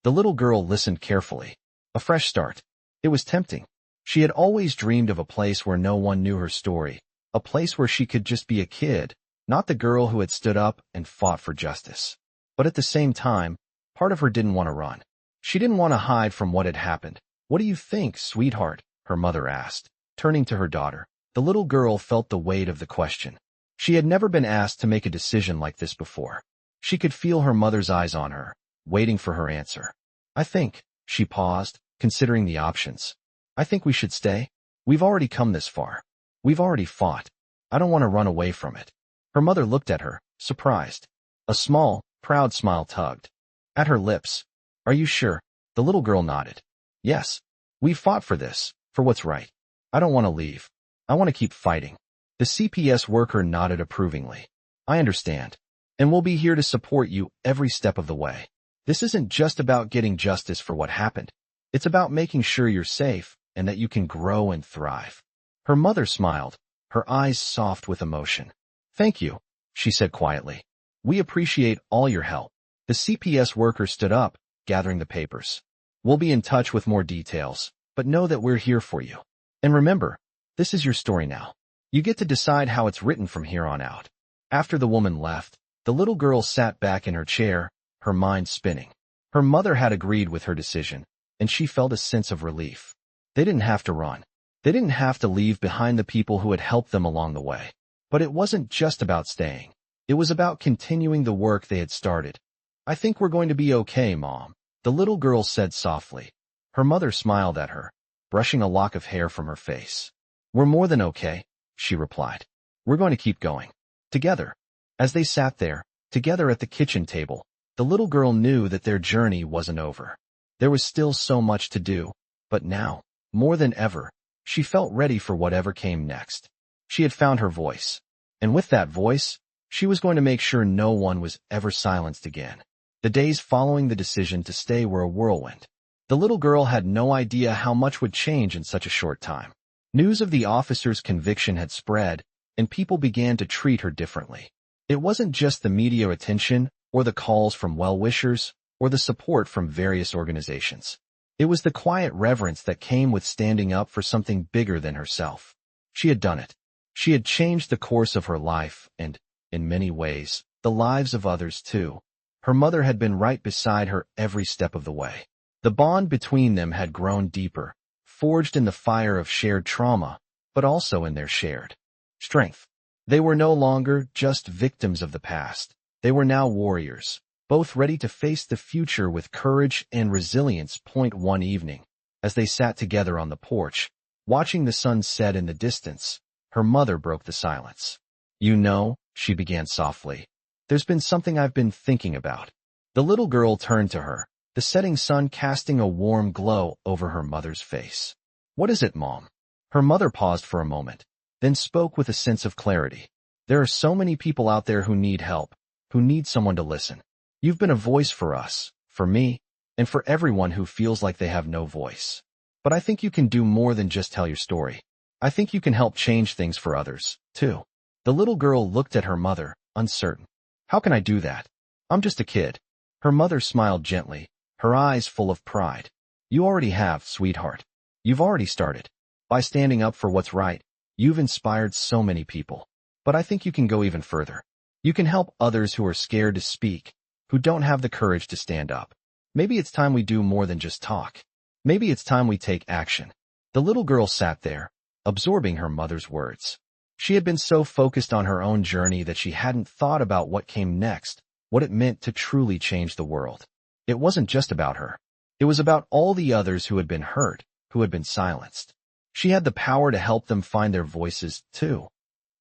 The little girl listened carefully. A fresh start. It was tempting. She had always dreamed of a place where no one knew her story, a place where she could just be a kid, not the girl who had stood up and fought for justice. But at the same time, part of her didn't want to run. She didn't want to hide from what had happened. "What do you think, sweetheart?" her mother asked, turning to her daughter. The little girl felt the weight of the question. She had never been asked to make a decision like this before. She could feel her mother's eyes on her, waiting for her answer. I think, she paused, considering the options. I think we should stay. We've already come this far. We've already fought. I don't want to run away from it. Her mother looked at her, surprised. A small, proud smile tugged at her lips. Are you sure? The little girl nodded. Yes. We've fought for this, for what's right. I don't want to leave. I want to keep fighting. The CPS worker nodded approvingly. I understand. And we'll be here to support you every step of the way. This isn't just about getting justice for what happened. It's about making sure you're safe and that you can grow and thrive. Her mother smiled, her eyes soft with emotion. Thank you, she said quietly. We appreciate all your help. The CPS worker stood up, gathering the papers. We'll be in touch with more details, but know that we're here for you. And remember, this is your story now. You get to decide how it's written from here on out. After the woman left, the little girl sat back in her chair, her mind spinning. Her mother had agreed with her decision, and she felt a sense of relief. They didn't have to run. They didn't have to leave behind the people who had helped them along the way. But it wasn't just about staying. It was about continuing the work they had started. I think we're going to be okay, Mom, the little girl said softly. Her mother smiled at her, brushing a lock of hair from her face. We're more than okay, she replied. We're going to keep going. Together. As they sat there, together at the kitchen table, the little girl knew that their journey wasn't over. There was still so much to do, but now, more than ever, she felt ready for whatever came next. She had found her voice, and with that voice, she was going to make sure no one was ever silenced again. The days following the decision to stay were a whirlwind. The little girl had no idea how much would change in such a short time. News of the officer's conviction had spread, and people began to treat her differently. It wasn't just the media attention, or the calls from well-wishers, or the support from various organizations. It was the quiet reverence that came with standing up for something bigger than herself. She had done it. She had changed the course of her life and, in many ways, the lives of others too. Her mother had been right beside her every step of the way. The bond between them had grown deeper, forged in the fire of shared trauma, but also in their shared strength. They were no longer just victims of the past. They were now warriors, both ready to face the future with courage and resilience. One evening, as they sat together on the porch, watching the sun set in the distance, her mother broke the silence. You know, she began softly, there's been something I've been thinking about. The little girl turned to her, the setting sun casting a warm glow over her mother's face. What is it, Mom? Her mother paused for a moment, then spoke with a sense of clarity. There are so many people out there who need help, who need someone to listen. You've been a voice for us, for me, and for everyone who feels like they have no voice. But I think you can do more than just tell your story. I think you can help change things for others, too. The little girl looked at her mother, uncertain. How can I do that? I'm just a kid. Her mother smiled gently, her eyes full of pride. You already have, sweetheart. You've already started. By standing up for what's right, you've inspired so many people. But I think you can go even further. You can help others who are scared to speak, who don't have the courage to stand up. Maybe it's time we do more than just talk. Maybe it's time we take action. The little girl sat there, absorbing her mother's words. She had been so focused on her own journey that she hadn't thought about what came next, what it meant to truly change the world. It wasn't just about her. It was about all the others who had been hurt, who had been silenced. She had the power to help them find their voices, too.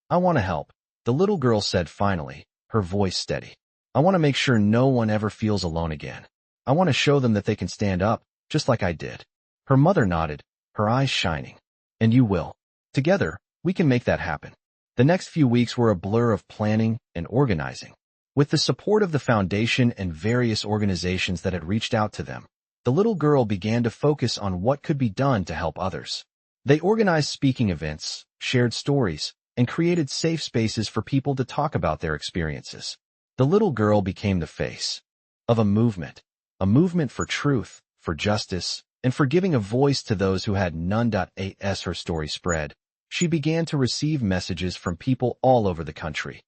I want to help, the little girl said finally, her voice steady. I want to make sure no one ever feels alone again. I want to show them that they can stand up, just like I did. Her mother nodded, her eyes shining. And you will. Together, we can make that happen. The next few weeks were a blur of planning and organizing. With the support of the foundation and various organizations that had reached out to them, the little girl began to focus on what could be done to help others. They organized speaking events, shared stories, and created safe spaces for people to talk about their experiences. The little girl became the face of a movement for truth, for justice, and for giving a voice to those who had none. As her story spread, she began to receive messages from people all over the country.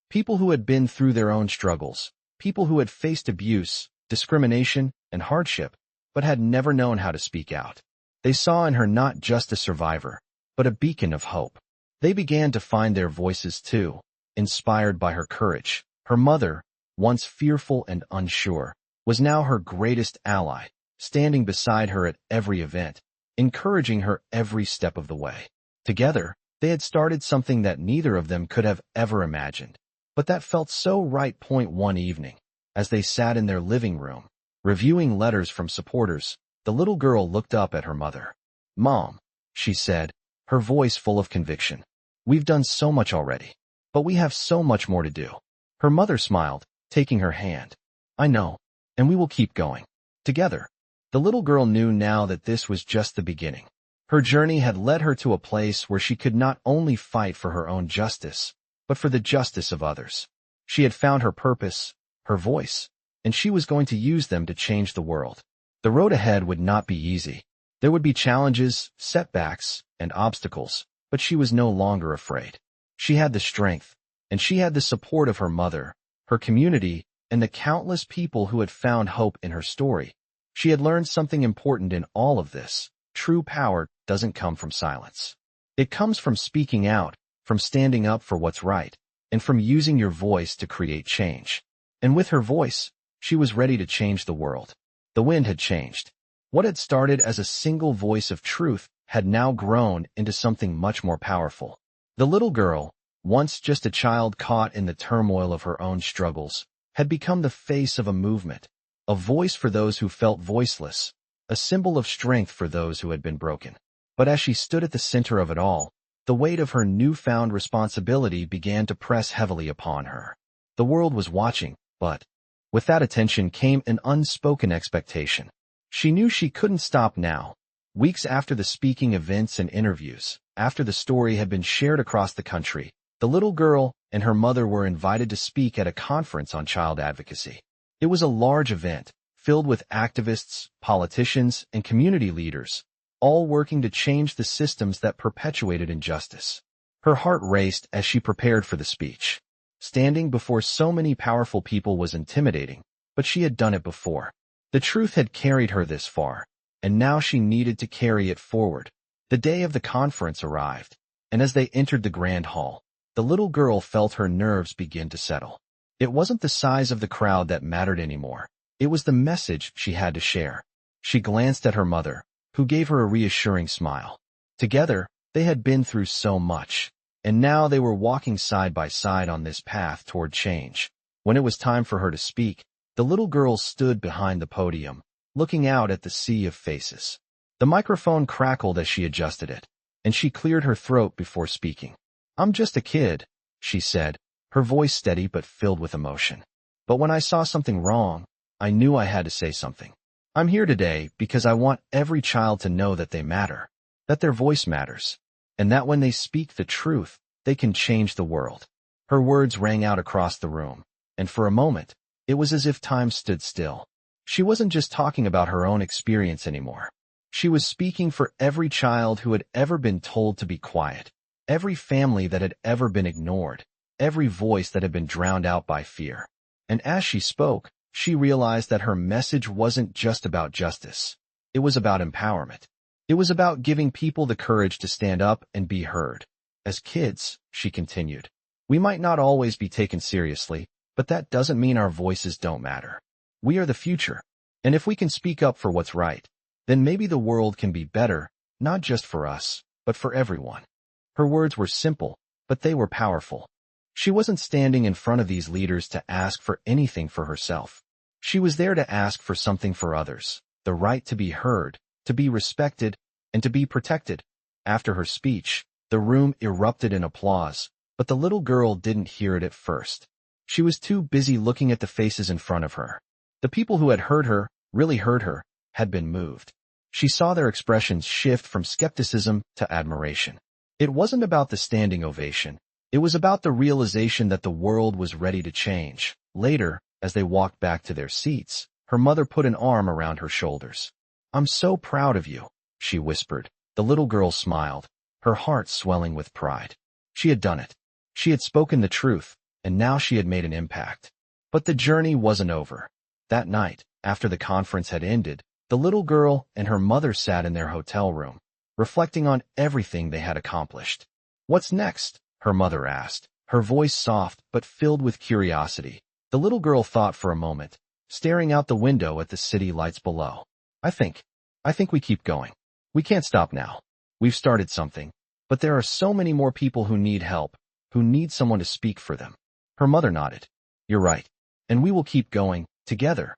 People who had been through their own struggles, people who had faced abuse, discrimination, and hardship, but had never known how to speak out. They saw in her not just a survivor, but a beacon of hope. They began to find their voices too, inspired by her courage. Her mother, once fearful and unsure, was now her greatest ally, standing beside her at every event, encouraging her every step of the way. Together, they had started something that neither of them could have ever imagined, but that felt so right. One evening, as they sat in their living room, reviewing letters from supporters, the little girl looked up at her mother. "Mom," she said, her voice full of conviction, "we've done so much already, but we have so much more to do." Her mother smiled, taking her hand. "I know, and we will keep going. Together." The little girl knew now that this was just the beginning. Her journey had led her to a place where she could not only fight for her own justice, but for the justice of others. She had found her purpose, her voice, and she was going to use them to change the world. The road ahead would not be easy. There would be challenges, setbacks, and obstacles, but she was no longer afraid. She had the strength, and she had the support of her mother, her community, and the countless people who had found hope in her story. She had learned something important in all of this. True power doesn't come from silence. It comes from speaking out, from standing up for what's right, and from using your voice to create change. And with her voice, she was ready to change the world. The wind had changed. What had started as a single voice of truth had now grown into something much more powerful. The little girl, once just a child caught in the turmoil of her own struggles, had become the face of a movement, a voice for those who felt voiceless, a symbol of strength for those who had been broken. But as she stood at the center of it all, the weight of her newfound responsibility began to press heavily upon her. The world was watching, but with that attention came an unspoken expectation. She knew she couldn't stop now. Weeks after the speaking events and interviews, after the story had been shared across the country, the little girl and her mother were invited to speak at a conference on child advocacy. It was a large event, filled with activists, politicians, and community leaders, all working to change the systems that perpetuated injustice. Her heart raced as she prepared for the speech. Standing before so many powerful people was intimidating, but she had done it before. The truth had carried her this far, and now she needed to carry it forward. The day of the conference arrived, and as they entered the grand hall, the little girl felt her nerves begin to settle. It wasn't the size of the crowd that mattered anymore. It was the message she had to share. She glanced at her mother, who gave her a reassuring smile. Together, they had been through so much, and now they were walking side by side on this path toward change. When it was time for her to speak, the little girl stood behind the podium, looking out at the sea of faces. The microphone crackled as she adjusted it, and she cleared her throat before speaking. "I'm just a kid," she said, her voice steady but filled with emotion. "But when I saw something wrong, I knew I had to say something. I'm here today because I want every child to know that they matter, that their voice matters, and that when they speak the truth, they can change the world." Her words rang out across the room, and for a moment, it was as if time stood still. She wasn't just talking about her own experience anymore. She was speaking for every child who had ever been told to be quiet, every family that had ever been ignored, every voice that had been drowned out by fear. And as she spoke, she realized that her message wasn't just about justice. It was about empowerment. It was about giving people the courage to stand up and be heard. "As kids," she continued, "we might not always be taken seriously, but that doesn't mean our voices don't matter. We are the future, and if we can speak up for what's right, then maybe the world can be better, not just for us, but for everyone." Her words were simple, but they were powerful. She wasn't standing in front of these leaders to ask for anything for herself. She was there to ask for something for others, the right to be heard, to be respected, and to be protected. After her speech, the room erupted in applause, but the little girl didn't hear it at first. She was too busy looking at the faces in front of her. The people who had heard her, really heard her, had been moved. She saw their expressions shift from skepticism to admiration. It wasn't about the standing ovation. It was about the realization that the world was ready to change. Later, as they walked back to their seats, her mother put an arm around her shoulders. "I'm so proud of you," she whispered. The little girl smiled, her heart swelling with pride. She had done it. She had spoken the truth, and now she had made an impact. But the journey wasn't over. That night, after the conference had ended, The little girl and her mother sat in their hotel room, reflecting on everything they had accomplished. "What's next?" her mother asked, her voice soft but filled with curiosity. The little girl thought for a moment, staring out the window at the city lights below. I think we keep going. We can't stop now. We've started something, but there are so many more people who need help, who need someone to speak for them." Her mother nodded. "You're right. And we will keep going, together."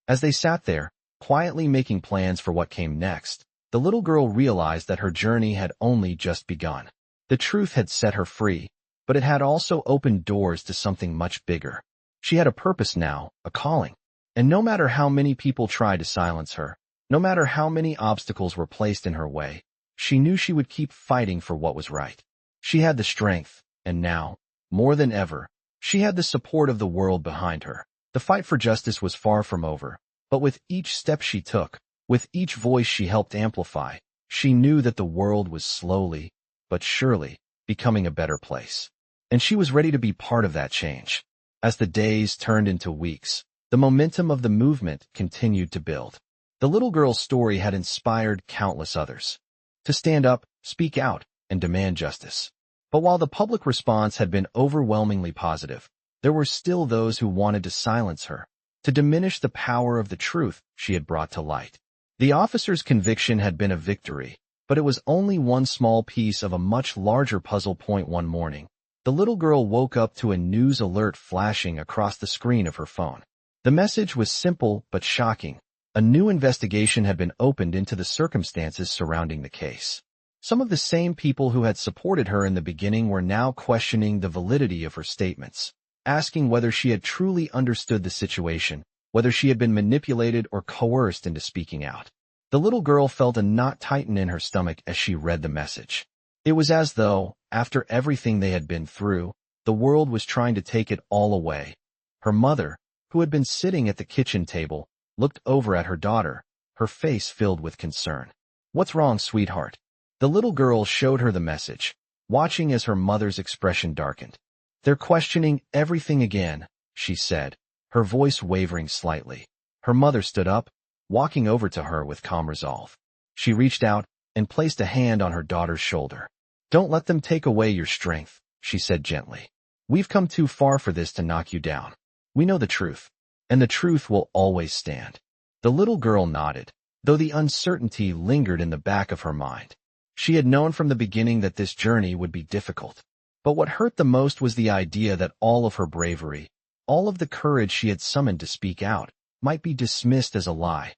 As they sat there, quietly making plans for what came next, the little girl realized that her journey had only just begun. The truth had set her free, but it had also opened doors to something much bigger. She had a purpose now, a calling. And no matter how many people tried to silence her, no matter how many obstacles were placed in her way, she knew she would keep fighting for what was right. She had the strength, and now, more than ever, she had the support of the world behind her. The fight for justice was far from over, but with each step she took, with each voice she helped amplify, she knew that the world was slowly, but surely, becoming a better place. And she was ready to be part of that change. As the days turned into weeks, the momentum of the movement continued to build. The little girl's story had inspired countless others to stand up, speak out, and demand justice. But while the public response had been overwhelmingly positive, there were still those who wanted to silence her, to diminish the power of the truth she had brought to light. The officer's conviction had been a victory, but it was only one small piece of a much larger puzzle. One morning, the little girl woke up to a news alert flashing across the screen of her phone. The message was simple but shocking. A new investigation had been opened into the circumstances surrounding the case. Some of the same people who had supported her in the beginning were now questioning the validity of her statements, asking whether she had truly understood the situation, whether she had been manipulated or coerced into speaking out. The little girl felt a knot tighten in her stomach as she read the message. It was as though, after everything they had been through, the world was trying to take it all away. Her mother, who had been sitting at the kitchen table, looked over at her daughter, her face filled with concern. "What's wrong, sweetheart?" The little girl showed her the message, watching as her mother's expression darkened. "They're questioning everything again," she said, her voice wavering slightly. Her mother stood up, walking over to her with calm resolve. She reached out and placed a hand on her daughter's shoulder. "Don't let them take away your strength," she said gently. "We've come too far for this to knock you down. We know the truth, and the truth will always stand." The little girl nodded, though the uncertainty lingered in the back of her mind. She had known from the beginning that this journey would be difficult. But what hurt the most was the idea that all of her bravery, all of the courage she had summoned to speak out, might be dismissed as a lie.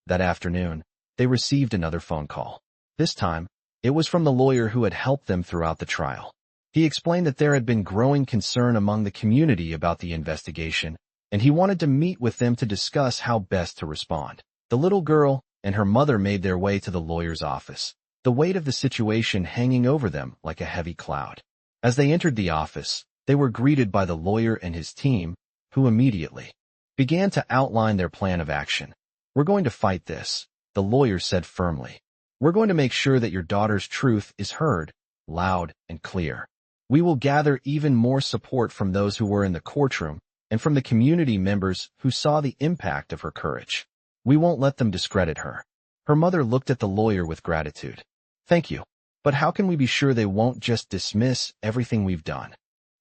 That afternoon, they received another phone call. This time, it was from the lawyer who had helped them throughout the trial. He explained that there had been growing concern among the community about the investigation, and he wanted to meet with them to discuss how best to respond. The little girl and her mother made their way to the lawyer's office, the weight of the situation hanging over them like a heavy cloud. As they entered the office, they were greeted by the lawyer and his team, who immediately began to outline their plan of action. "We're going to fight this," the lawyer said firmly. "We're going to make sure that your daughter's truth is heard, loud and clear. We will gather even more support from those who were in the courtroom and from the community members who saw the impact of her courage. We won't let them discredit her." Her mother looked at the lawyer with gratitude. "Thank you. But how can we be sure they won't just dismiss everything we've done?"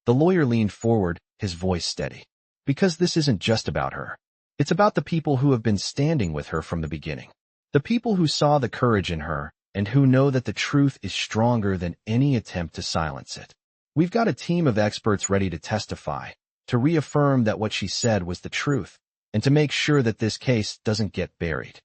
The lawyer leaned forward, his voice steady. "Because this isn't just about her. It's about the people who have been standing with her from the beginning. The people who saw the courage in her and who know that the truth is stronger than any attempt to silence it. We've got a team of experts ready to testify, to reaffirm that what she said was the truth, and to make sure that this case doesn't get buried."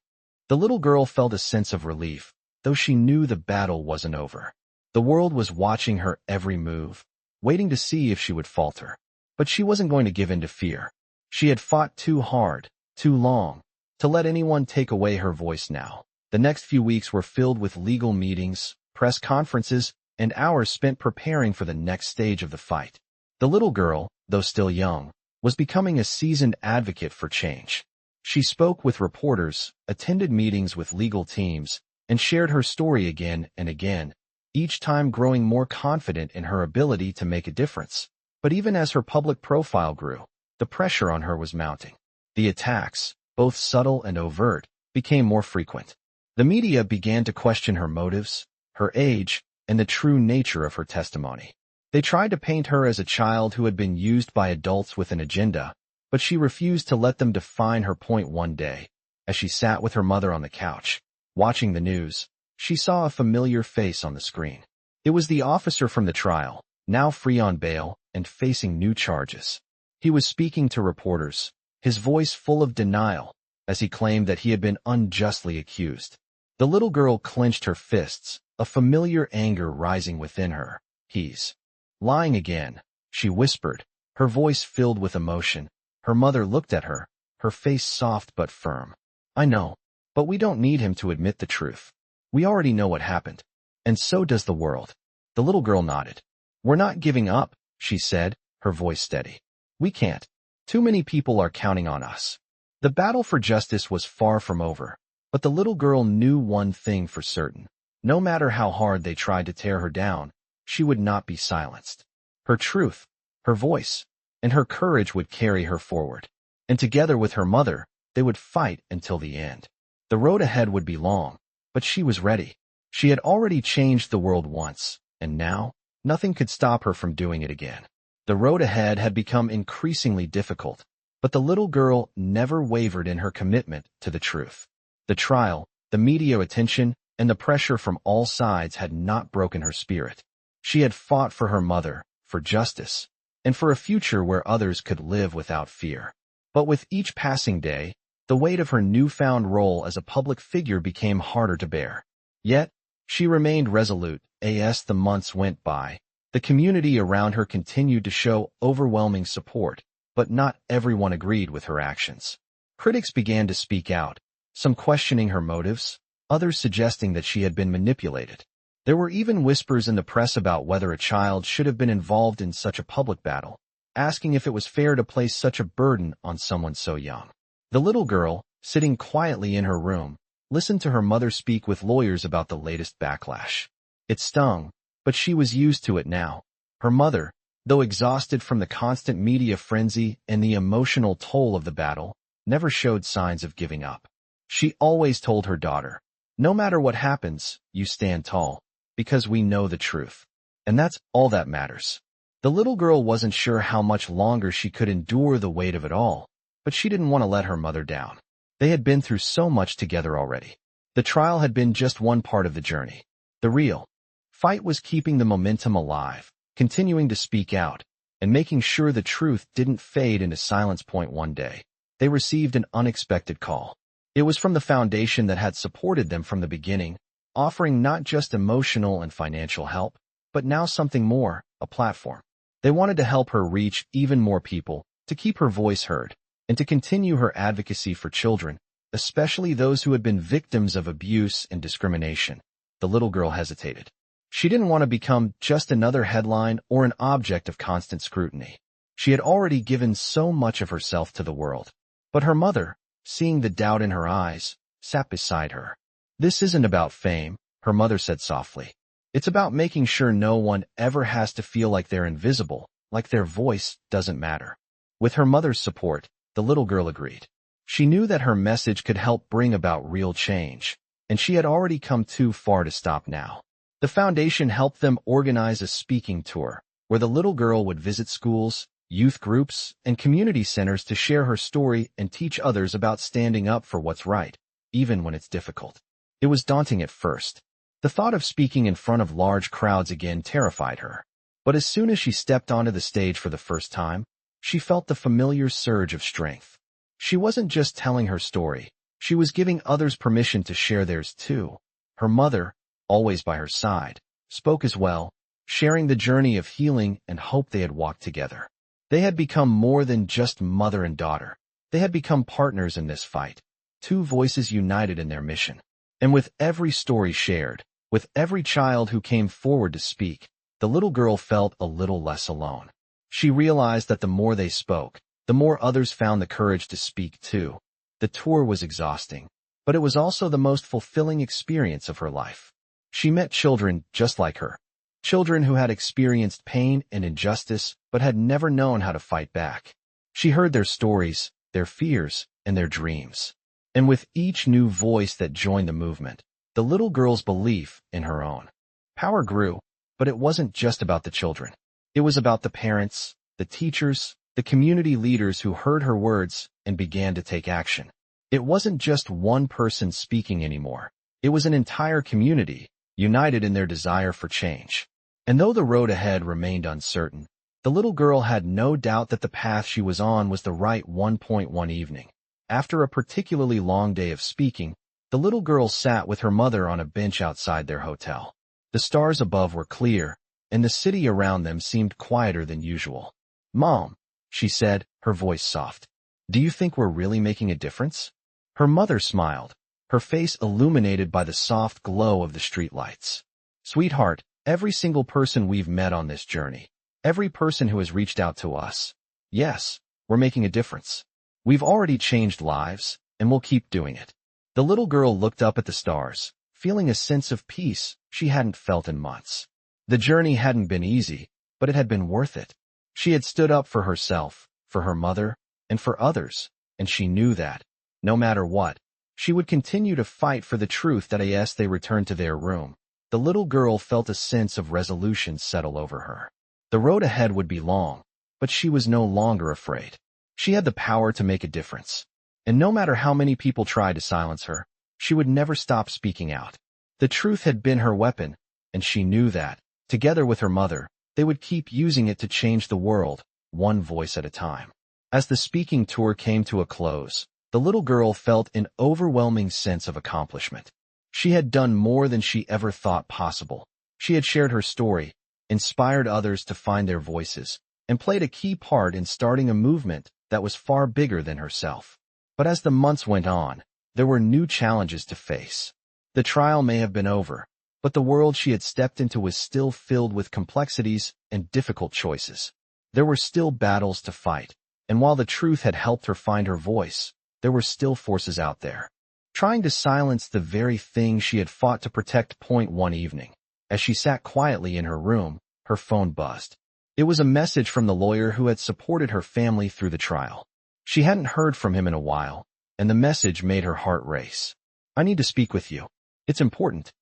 The little girl felt a sense of relief, though she knew the battle wasn't over. The world was watching her every move, waiting to see if she would falter. But she wasn't going to give in to fear. She had fought too hard, too long, to let anyone take away her voice now. The next few weeks were filled with legal meetings, press conferences, and hours spent preparing for the next stage of the fight. The little girl, though still young, was becoming a seasoned advocate for change. She spoke with reporters, attended meetings with legal teams, and shared her story again and again, each time growing more confident in her ability to make a difference. But even as her public profile grew, the pressure on her was mounting. The attacks, both subtle and overt, became more frequent. The media began to question her motives, her age, and the true nature of her testimony. They tried to paint her as a child who had been used by adults with an agenda, but she refused to let them define her point. One day, as she sat with her mother on the couch, watching the news, she saw a familiar face on the screen. It was the officer from the trial, now free on bail and facing new charges. He was speaking to reporters, his voice full of denial, as he claimed that he had been unjustly accused. The little girl clenched her fists, a familiar anger rising within her. "He's lying again," she whispered, her voice filled with emotion. Her mother looked at her, her face soft but firm. "I know, but we don't need him to admit the truth. We already know what happened. And so does the world." The little girl nodded. "We're not giving up," she said, her voice steady. "We can't. Too many people are counting on us." The battle for justice was far from over, but the little girl knew one thing for certain. No matter how hard they tried to tear her down, she would not be silenced. Her truth, her voice, and her courage would carry her forward. And together with her mother, they would fight until the end. The road ahead would be long, but she was ready. She had already changed the world once, and now, nothing could stop her from doing it again. The road ahead had become increasingly difficult, but the little girl never wavered in her commitment to the truth. The trial, the media attention, and the pressure from all sides had not broken her spirit. She had fought for her mother, for justice, and for a future where others could live without fear. But with each passing day, the weight of her newfound role as a public figure became harder to bear. Yet, she remained resolute. As the months went by, the community around her continued to show overwhelming support, but not everyone agreed with her actions. Critics began to speak out, some questioning her motives, others suggesting that she had been manipulated. There were even whispers in the press about whether a child should have been involved in such a public battle, asking if it was fair to place such a burden on someone so young. The little girl, sitting quietly in her room, listened to her mother speak with lawyers about the latest backlash. It stung, but she was used to it now. Her mother, though exhausted from the constant media frenzy and the emotional toll of the battle, never showed signs of giving up. She always told her daughter, "No matter what happens, you stand tall, because we know the truth. And that's all that matters." The little girl wasn't sure how much longer she could endure the weight of it all, but she didn't want to let her mother down. They had been through so much together already. The trial had been just one part of the journey. The real fight was keeping the momentum alive, continuing to speak out, and making sure the truth didn't fade into silence. One day, they received an unexpected call. It was from the foundation that had supported them from the beginning, offering not just emotional and financial help, but now something more, a platform. They wanted to help her reach even more people, to keep her voice heard, and to continue her advocacy for children, especially those who had been victims of abuse and discrimination. The little girl hesitated. She didn't want to become just another headline or an object of constant scrutiny. She had already given so much of herself to the world. But her mother, seeing the doubt in her eyes, sat beside her. "This isn't about fame," her mother said softly. "It's about making sure no one ever has to feel like they're invisible, like their voice doesn't matter." With her mother's support, the little girl agreed. She knew that her message could help bring about real change, and she had already come too far to stop now. The foundation helped them organize a speaking tour, where the little girl would visit schools, youth groups, and community centers to share her story and teach others about standing up for what's right, even when it's difficult. It was daunting at first. The thought of speaking in front of large crowds again terrified her. But as soon as she stepped onto the stage for the first time, she felt the familiar surge of strength. She wasn't just telling her story, she was giving others permission to share theirs too. Her mother, always by her side, spoke as well, sharing the journey of healing and hope they had walked together. They had become more than just mother and daughter. They had become partners in this fight, two voices united in their mission. And with every story shared, with every child who came forward to speak, the little girl felt a little less alone. She realized that the more they spoke, the more others found the courage to speak too. The tour was exhausting, but it was also the most fulfilling experience of her life. She met children just like her, children who had experienced pain and injustice but had never known how to fight back. She heard their stories, their fears, and their dreams. And with each new voice that joined the movement, the little girl's belief in her own power grew, but it wasn't just about the children. It was about the parents, the teachers, the community leaders who heard her words and began to take action. It wasn't just one person speaking anymore. It was an entire community, united in their desire for change. And though the road ahead remained uncertain, the little girl had no doubt that the path she was on was the right one. One evening, after a particularly long day of speaking, the little girl sat with her mother on a bench outside their hotel. The stars above were clear, and the city around them seemed quieter than usual. "Mom," she said, her voice soft, "do you think we're really making a difference?" Her mother smiled, her face illuminated by the soft glow of the streetlights. "Sweetheart, every single person we've met on this journey, every person who has reached out to us, yes, we're making a difference. We've already changed lives, and we'll keep doing it." The little girl looked up at the stars, feeling a sense of peace she hadn't felt in months. The journey hadn't been easy, but it had been worth it. She had stood up for herself, for her mother, and for others, and she knew that, no matter what, she would continue to fight for the truth. That as they returned to their room, the little girl felt a sense of resolution settle over her. The road ahead would be long, but she was no longer afraid. She had the power to make a difference. And no matter how many people tried to silence her, she would never stop speaking out. The truth had been her weapon, and she knew that, together with her mother, they would keep using it to change the world, one voice at a time. As the speaking tour came to a close, the little girl felt an overwhelming sense of accomplishment. She had done more than she ever thought possible. She had shared her story, inspired others to find their voices, and played a key part in starting a movement that was far bigger than herself. But as the months went on, there were new challenges to face. The trial may have been over, but the world she had stepped into was still filled with complexities and difficult choices. There were still battles to fight, and while the truth had helped her find her voice, there were still forces out there, trying to silence the very thing she had fought to protect. One evening, as she sat quietly in her room, her phone buzzed. It was a message from the lawyer who had supported her family through the trial. She hadn't heard from him in a while, and the message made her heart race. "I need to speak with you. It's important."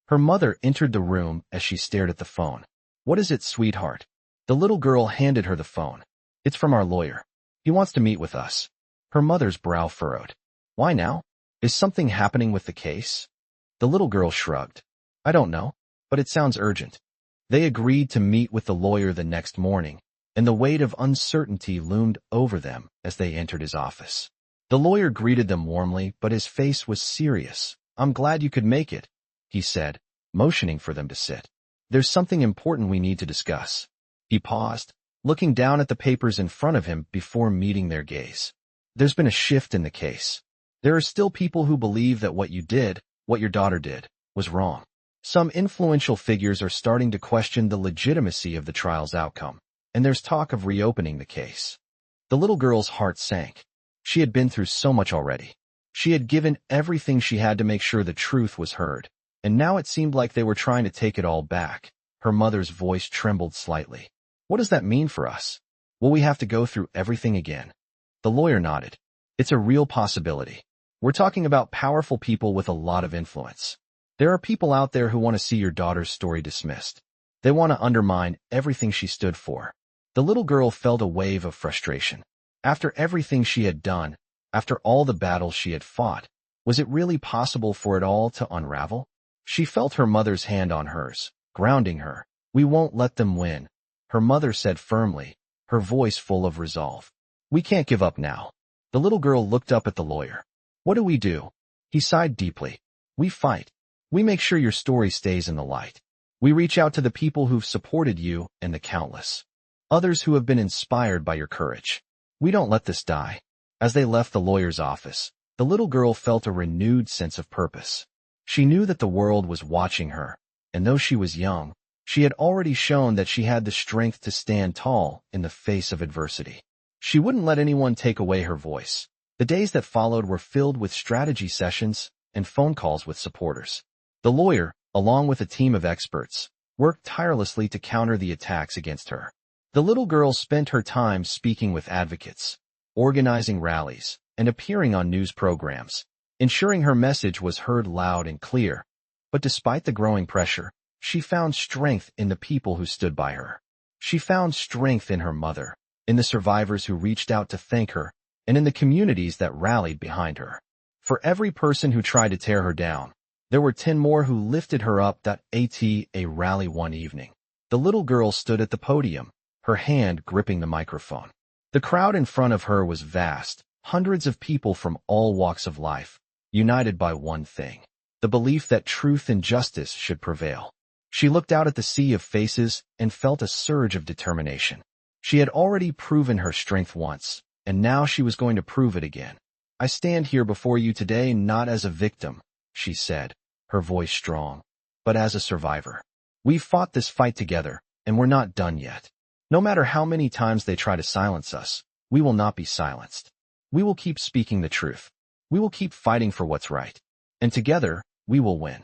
Her mother entered the room as she stared at the phone. "What is it, sweetheart?" The little girl handed her the phone. "It's from our lawyer. He wants to meet with us." Her mother's brow furrowed. "Why now? Is something happening with the case?" The little girl shrugged. "I don't know, but it sounds urgent." They agreed to meet with the lawyer the next morning, and the weight of uncertainty loomed over them as they entered his office. The lawyer greeted them warmly, but his face was serious. "I'm glad you could make it," he said, motioning for them to sit. "There's something important we need to discuss." He paused, looking down at the papers in front of him before meeting their gaze. "There's been a shift in the case. There are still people who believe that what you did, what your daughter did, was wrong. Some influential figures are starting to question the legitimacy of the trial's outcome, and there's talk of reopening the case." The little girl's heart sank. She had been through so much already. She had given everything she had to make sure the truth was heard, and now it seemed like they were trying to take it all back. Her mother's voice trembled slightly. "What does that mean for us? Will we have to go through everything again?" The lawyer nodded. "It's a real possibility. We're talking about powerful people with a lot of influence. There are people out there who want to see your daughter's story dismissed. They want to undermine everything she stood for." The little girl felt a wave of frustration. After everything she had done, after all the battles she had fought, was it really possible for it all to unravel? She felt her mother's hand on hers, grounding her. "We won't let them win," her mother said firmly, her voice full of resolve. "We can't give up now." The little girl looked up at the lawyer. "What do we do?" He sighed deeply. "We fight. We make sure your story stays in the light. We reach out to the people who've supported you and the countless others who have been inspired by your courage. We don't let this die." As they left the lawyer's office, the little girl felt a renewed sense of purpose. She knew that the world was watching her, and though she was young, she had already shown that she had the strength to stand tall in the face of adversity. She wouldn't let anyone take away her voice. The days that followed were filled with strategy sessions and phone calls with supporters. The lawyer, along with a team of experts, worked tirelessly to counter the attacks against her. The little girl spent her time speaking with advocates, organizing rallies, and appearing on news programs, ensuring her message was heard loud and clear. But despite the growing pressure, she found strength in the people who stood by her. She found strength in her mother, in the survivors who reached out to thank her, and in the communities that rallied behind her. For every person who tried to tear her down, there were 10 more who lifted her up. At a rally one evening, the little girl stood at the podium, her hand gripping the microphone. The crowd in front of her was vast, hundreds of people from all walks of life, united by one thing: the belief that truth and justice should prevail. She looked out at the sea of faces and felt a surge of determination. She had already proven her strength once, and now she was going to prove it again. "I stand here before you today not as a victim," she said, her voice strong, "but as a survivor. We've fought this fight together, and we're not done yet. No matter how many times they try to silence us, we will not be silenced. We will keep speaking the truth. We will keep fighting for what's right. And together, we will win."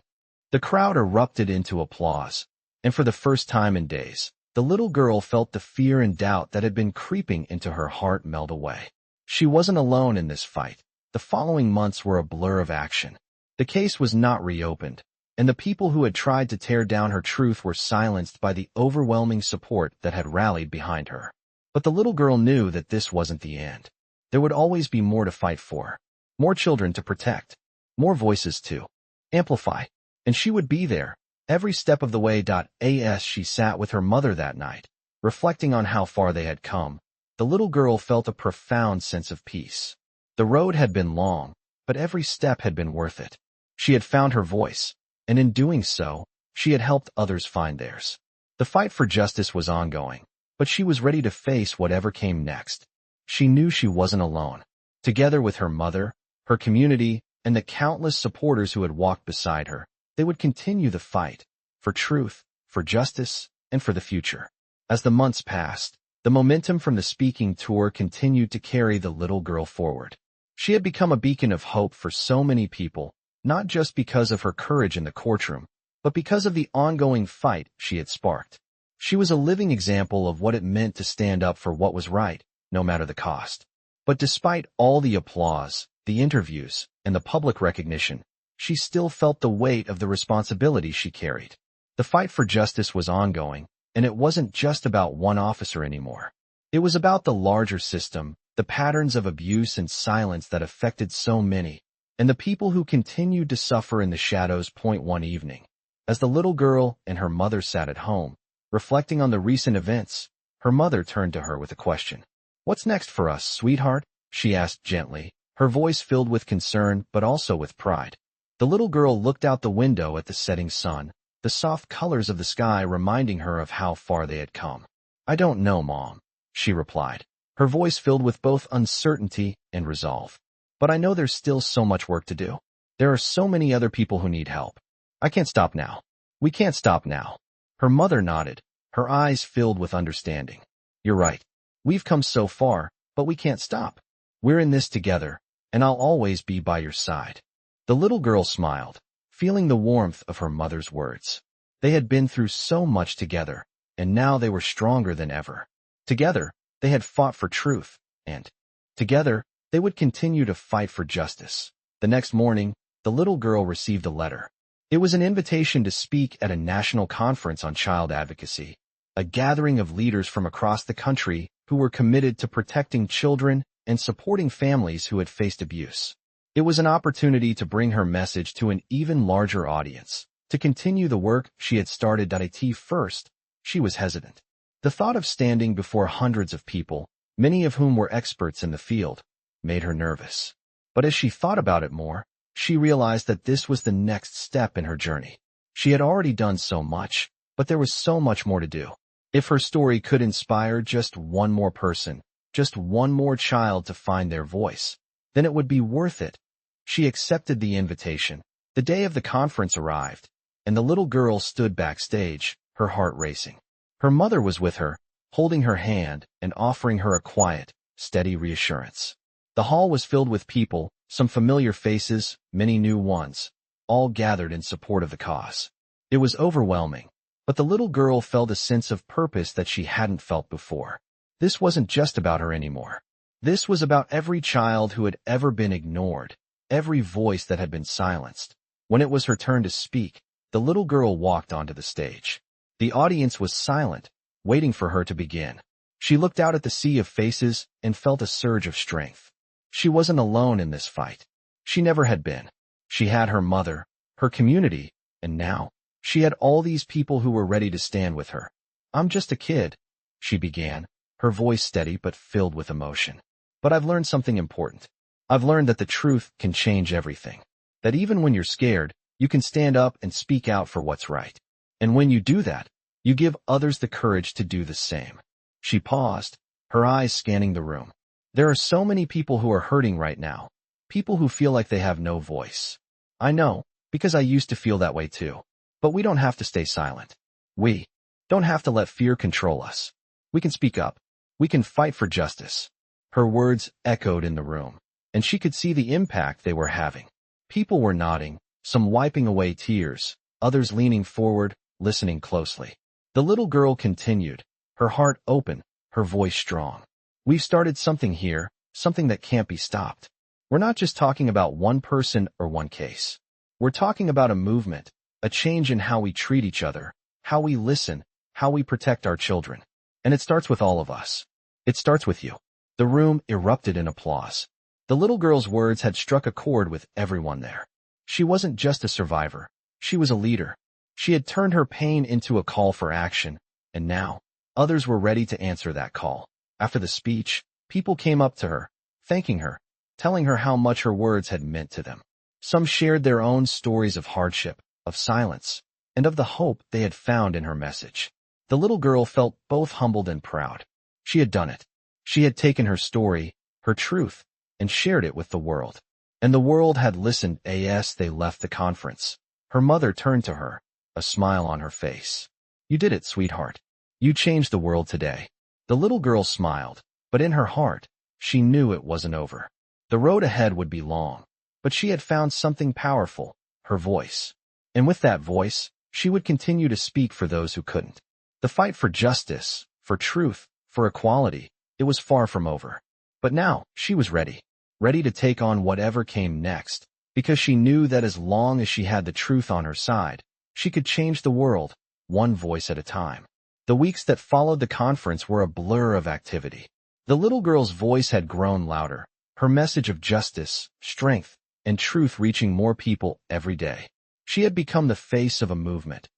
The crowd erupted into applause, and for the first time in days, the little girl felt the fear and doubt that had been creeping into her heart melt away. She wasn't alone in this fight. The following months were a blur of action. The case was not reopened, and the people who had tried to tear down her truth were silenced by the overwhelming support that had rallied behind her. But the little girl knew that this wasn't the end. There would always be more to fight for, more children to protect, more voices to amplify, and she would be there, every step of the way. As she sat with her mother that night, reflecting on how far they had come, the little girl felt a profound sense of peace. The road had been long, but every step had been worth it. She had found her voice, and in doing so, she had helped others find theirs. The fight for justice was ongoing, but she was ready to face whatever came next. She knew she wasn't alone. Together with her mother, her community, and the countless supporters who had walked beside her, they would continue the fight for truth, for justice, and for the future. As the months passed, the momentum from the speaking tour continued to carry the little girl forward. She had become a beacon of hope for so many people, not just because of her courage in the courtroom, but because of the ongoing fight she had sparked. She was a living example of what it meant to stand up for what was right, no matter the cost. But despite all the applause, the interviews, and the public recognition, she still felt the weight of the responsibility she carried. The fight for justice was ongoing, and it wasn't just about one officer anymore. It was about the larger system, the patterns of abuse and silence that affected so many, and the people who continued to suffer in the shadows. One evening, as the little girl and her mother sat at home, reflecting on the recent events, her mother turned to her with a question. "What's next for us, sweetheart?" she asked gently, her voice filled with concern but also with pride. The little girl looked out the window at the setting sun, the soft colors of the sky reminding her of how far they had come. "I don't know, Mom," she replied, her voice filled with both uncertainty and resolve. "But I know there's still so much work to do. There are so many other people who need help. I can't stop now. We can't stop now." Her mother nodded, her eyes filled with understanding. "You're right. We've come so far, but we can't stop. We're in this together, and I'll always be by your side." The little girl smiled, feeling the warmth of her mother's words. They had been through so much together, and now they were stronger than ever. Together, they had fought for truth, and together, they would continue to fight for justice. The next morning, the little girl received a letter. It was an invitation to speak at a national conference on child advocacy, a gathering of leaders from across the country who were committed to protecting children and supporting families who had faced abuse. It was an opportunity to bring her message to an even larger audience, to continue the work she had started. At first, she was hesitant. The thought of standing before hundreds of people, many of whom were experts in the field, made her nervous. But as she thought about it more, she realized that this was the next step in her journey. She had already done so much, but there was so much more to do. If her story could inspire just one more person, just one more child to find their voice, then it would be worth it. She accepted the invitation. The day of the conference arrived, and the little girl stood backstage, her heart racing. Her mother was with her, holding her hand and offering her a quiet, steady reassurance. The hall was filled with people, some familiar faces, many new ones, all gathered in support of the cause. It was overwhelming, but the little girl felt a sense of purpose that she hadn't felt before. This wasn't just about her anymore. This was about every child who had ever been ignored, every voice that had been silenced. When it was her turn to speak, the little girl walked onto the stage. The audience was silent, waiting for her to begin. She looked out at the sea of faces and felt a surge of strength. She wasn't alone in this fight. She never had been. She had her mother, her community, and now, she had all these people who were ready to stand with her. "I'm just a kid," she began, her voice steady but filled with emotion. "But I've learned something important. I've learned that the truth can change everything. That even when you're scared, you can stand up and speak out for what's right. And when you do that, you give others the courage to do the same." She paused, her eyes scanning the room. There are so many people who are hurting right now. People who feel like they have no voice. I know, because I used to feel that way too. But we don't have to stay silent. We don't have to let fear control us. We can speak up. We can fight for justice. Her words echoed in the room, and she could see the impact they were having. People were nodding, some wiping away tears, others leaning forward, listening closely. The little girl continued, her heart open, her voice strong. "We've started something here, something that can't be stopped. We're not just talking about one person or one case. We're talking about a movement, a change in how we treat each other, how we listen, how we protect our children. And it starts with all of us. It starts with you." The room erupted in applause. The little girl's words had struck a chord with everyone there. She wasn't just a survivor. She was a leader. She had turned her pain into a call for action, and now, others were ready to answer that call. After the speech, people came up to her, thanking her, telling her how much her words had meant to them. Some shared their own stories of hardship, of silence, and of the hope they had found in her message. The little girl felt both humbled and proud. She had done it. She had taken her story, her truth, and shared it with the world. And the world had listened as they left the conference. Her mother turned to her, a smile on her face. "You did it, sweetheart. You changed the world today." The little girl smiled, but in her heart, she knew it wasn't over. The road ahead would be long, but she had found something powerful, her voice. And with that voice, she would continue to speak for those who couldn't. The fight for justice, for truth, for equality, it was far from over. But now, she was ready to take on whatever came next, because she knew that as long as she had the truth on her side, she could change the world, one voice at a time. The weeks that followed the conference were a blur of activity. The little girl's voice had grown louder, her message of justice, strength, and truth reaching more people every day. She had become the face of a movement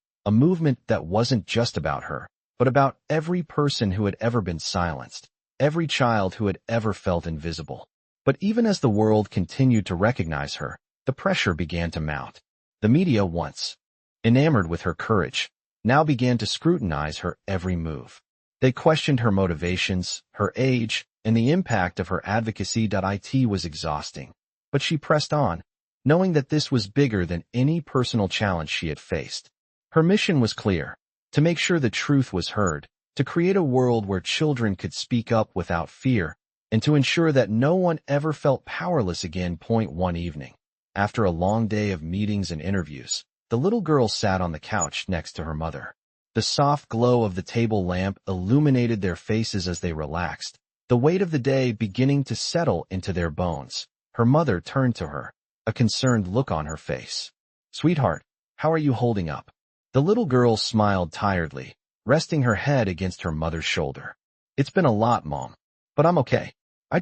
that wasn't just about her, but about every person who had ever been silenced, every child who had ever felt invisible. But even as the world continued to recognize her, the pressure began to mount. The media, once enamored with her courage, now began to scrutinize her every move. They questioned her motivations, her age, and the impact of her advocacy. It was exhausting. But she pressed on, knowing that this was bigger than any personal challenge she had faced. Her mission was clear: to make sure the truth was heard, to create a world where children could speak up without fear, and to ensure that no one ever felt powerless again. One evening, after a long day of meetings and interviews, the little girl sat on the couch next to her mother. The soft glow of the table lamp illuminated their faces as they relaxed, the weight of the day beginning to settle into their bones. Her mother turned to her, a concerned look on her face. "Sweetheart, how are you holding up?" The little girl smiled tiredly, resting her head against her mother's shoulder. "It's been a lot, Mom. But I'm okay. I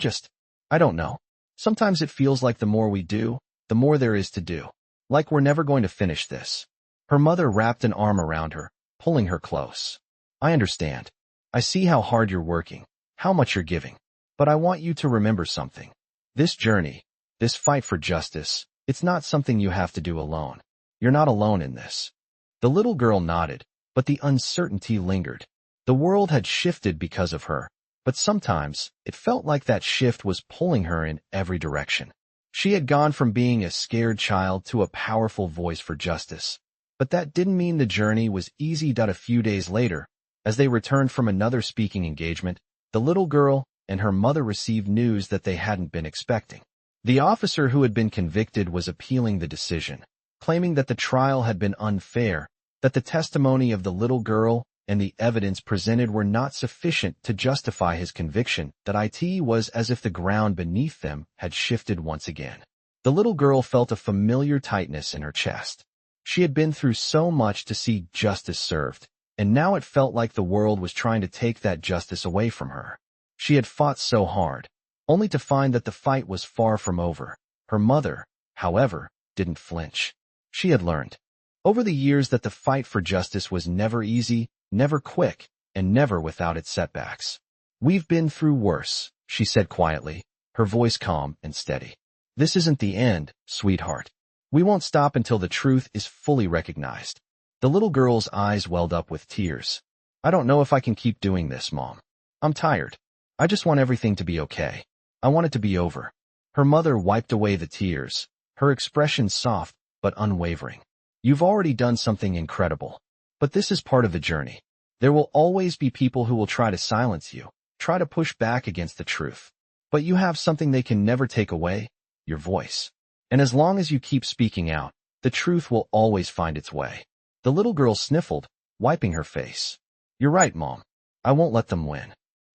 don't know. Sometimes it feels like the more we do, the more there is to do. Like we're never going to finish this." Her mother wrapped an arm around her, pulling her close. "I understand. I see how hard you're working, how much you're giving. But I want you to remember something. This journey, this fight for justice, it's not something you have to do alone. You're not alone in this." The little girl nodded, but the uncertainty lingered. The world had shifted because of her, but sometimes it felt like that shift was pulling her in every direction. She had gone from being a scared child to a powerful voice for justice. But that didn't mean the journey was easy. A few days later, as they returned from another speaking engagement, the little girl and her mother received news that they hadn't been expecting. The officer who had been convicted was appealing the decision, claiming that the trial had been unfair, that the testimony of the little girl and the evidence presented were not sufficient to justify his conviction. That it was as if the ground beneath them had shifted once again. The little girl felt a familiar tightness in her chest. She had been through so much to see justice served, and now it felt like the world was trying to take that justice away from her. She had fought so hard, only to find that the fight was far from over. Her mother, however, didn't flinch. She had learned over the years that the fight for justice was never easy, never quick, and never without its setbacks. "We've been through worse," she said quietly, her voice calm and steady. "This isn't the end, sweetheart. We won't stop until the truth is fully recognized." The little girl's eyes welled up with tears. "I don't know if I can keep doing this, Mom. I'm tired. I just want everything to be okay. I want it to be over." Her mother wiped away the tears, her expression soft but unwavering. "You've already done something incredible. But this is part of the journey. There will always be people who will try to silence you, try to push back against the truth. But you have something they can never take away, your voice. And as long as you keep speaking out, the truth will always find its way." The little girl sniffled, wiping her face. "You're right, Mom. I won't let them win."